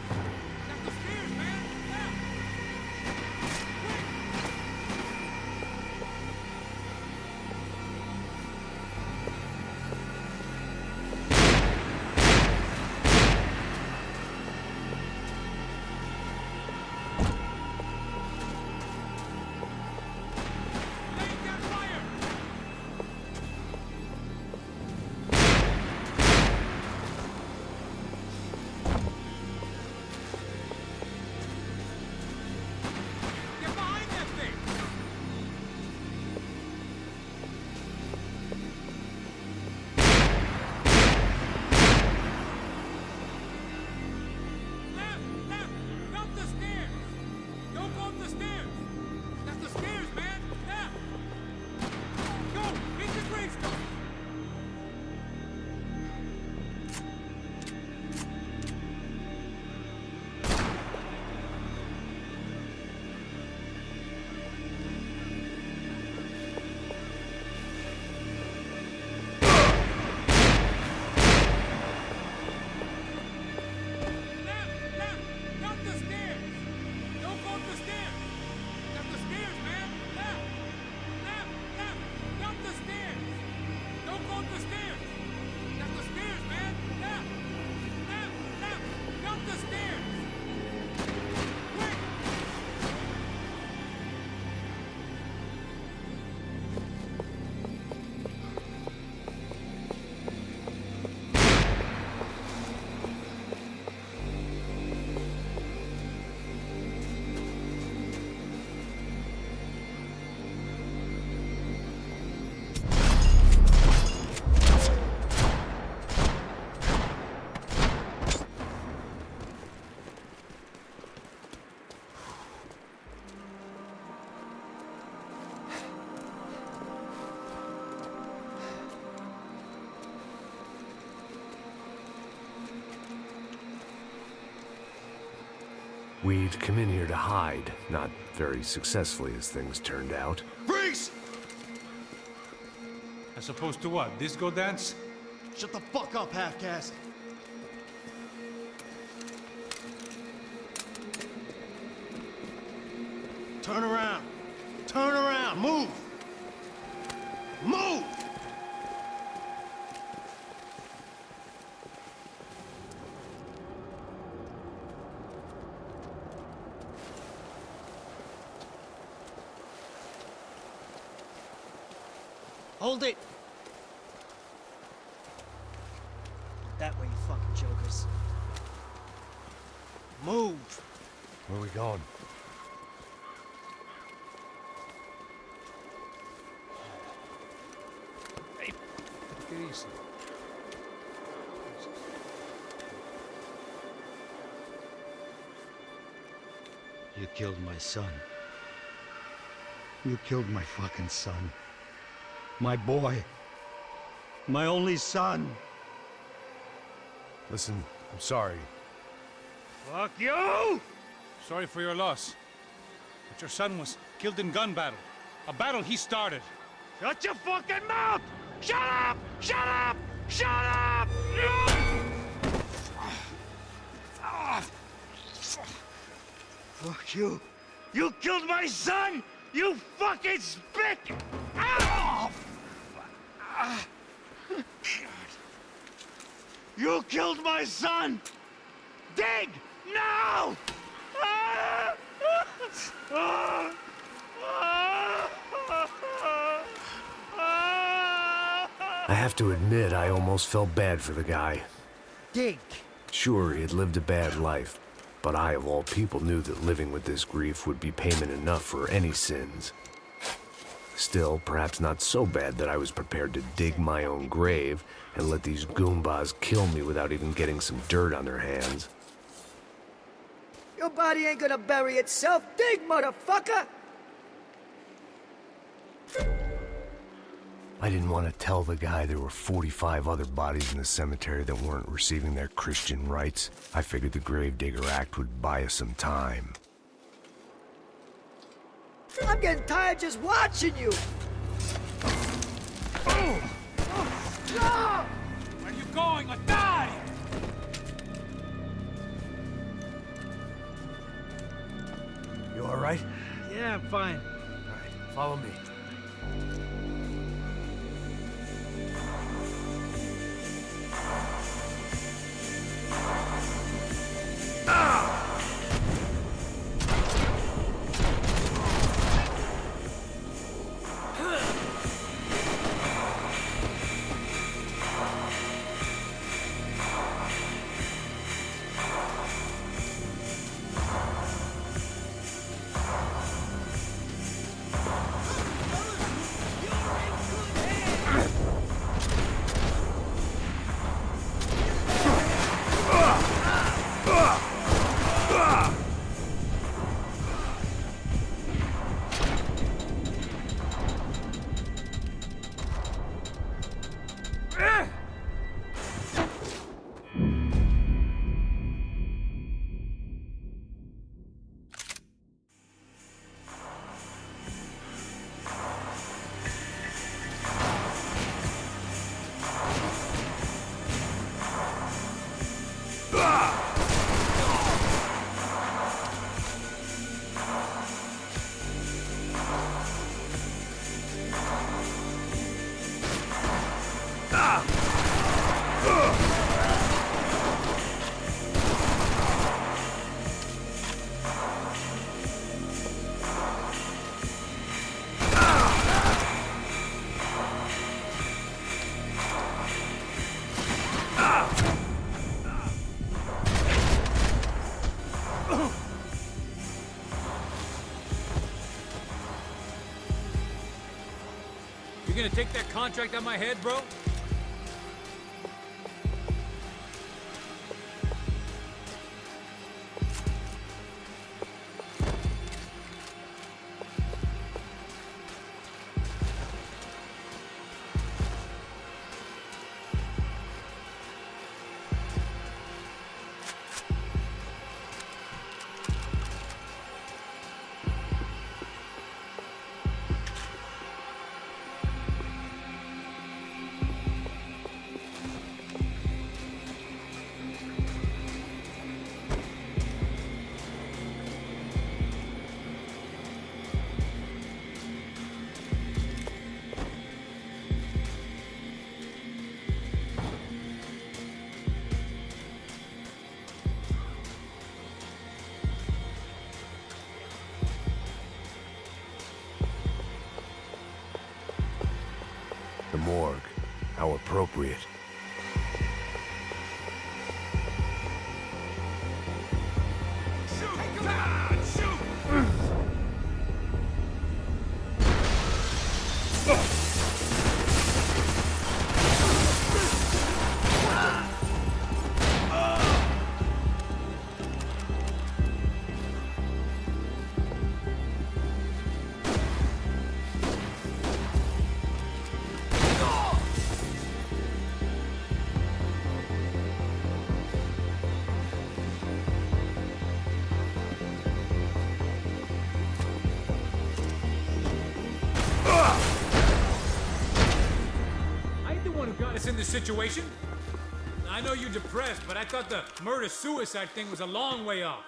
That's the stairs, man! Left! Quick! We'd come in here to hide, not very successfully as things turned out. Freeze! As opposed to what? Disco dance? Shut the fuck up, half-caste. Turn around. Turn around. Move. Move! Hold it! That way, you fucking jokers. Move! Where are we going? Hey, take it easy. You killed my son. You killed my fucking son. My boy. My only son. Listen, I'm sorry. Fuck you! Sorry for your loss. But your son was killed in gun battle. A battle he started. Shut your fucking mouth! Shut up! Shut up! Shut up! Fuck you. You killed my son! You fucking spit! Ow! You killed my son! Dig! Now! I have to admit, I almost felt bad for the guy. Dig! Sure, he had lived a bad life, but I, of all people, knew that living with this grief would be payment enough for any sins. Still, perhaps not so bad that I was prepared to dig my own grave and let these goombas kill me without even getting some dirt on their hands. Your body ain't gonna bury itself. Dig, motherfucker! I didn't want to tell the guy there were 45 other bodies in the cemetery that weren't receiving their Christian rites. I figured the Gravedigger Act would buy us some time. I'm getting tired just watching you! Where are you going? Or die! You all right? Yeah, I'm fine. All right, follow me. You gonna take that contract on my head, bro? The morgue. How appropriate. I ain't the one who got us in this situation. I know you're depressed, but I thought the murder-suicide thing was a long way off.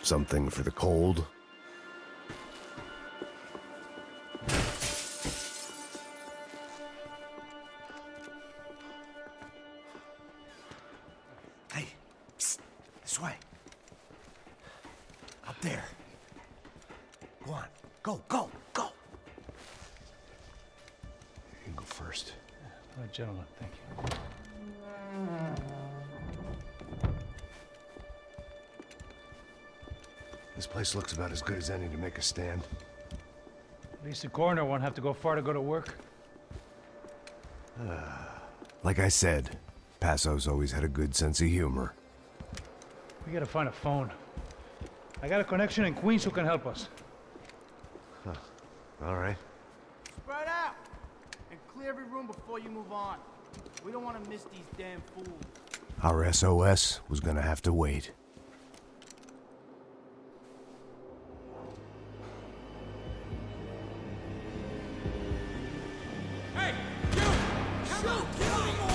Something for the cold? Hey, psst, this way. Up there. Go on, go, go, go. You can go first. Gentlemen, thank you. This place looks about as good as any to make a stand. At least the coroner won't have to go far to go to work. Like I said, Passo's always had a good sense of humor. We gotta find a phone. I got a connection in Queens who can help us. Huh. All right. Spread out! And clear every room before you move on. We don't want to miss these damn fools. Our SOS was gonna have to wait. Hey, you! Shoot! Kill him!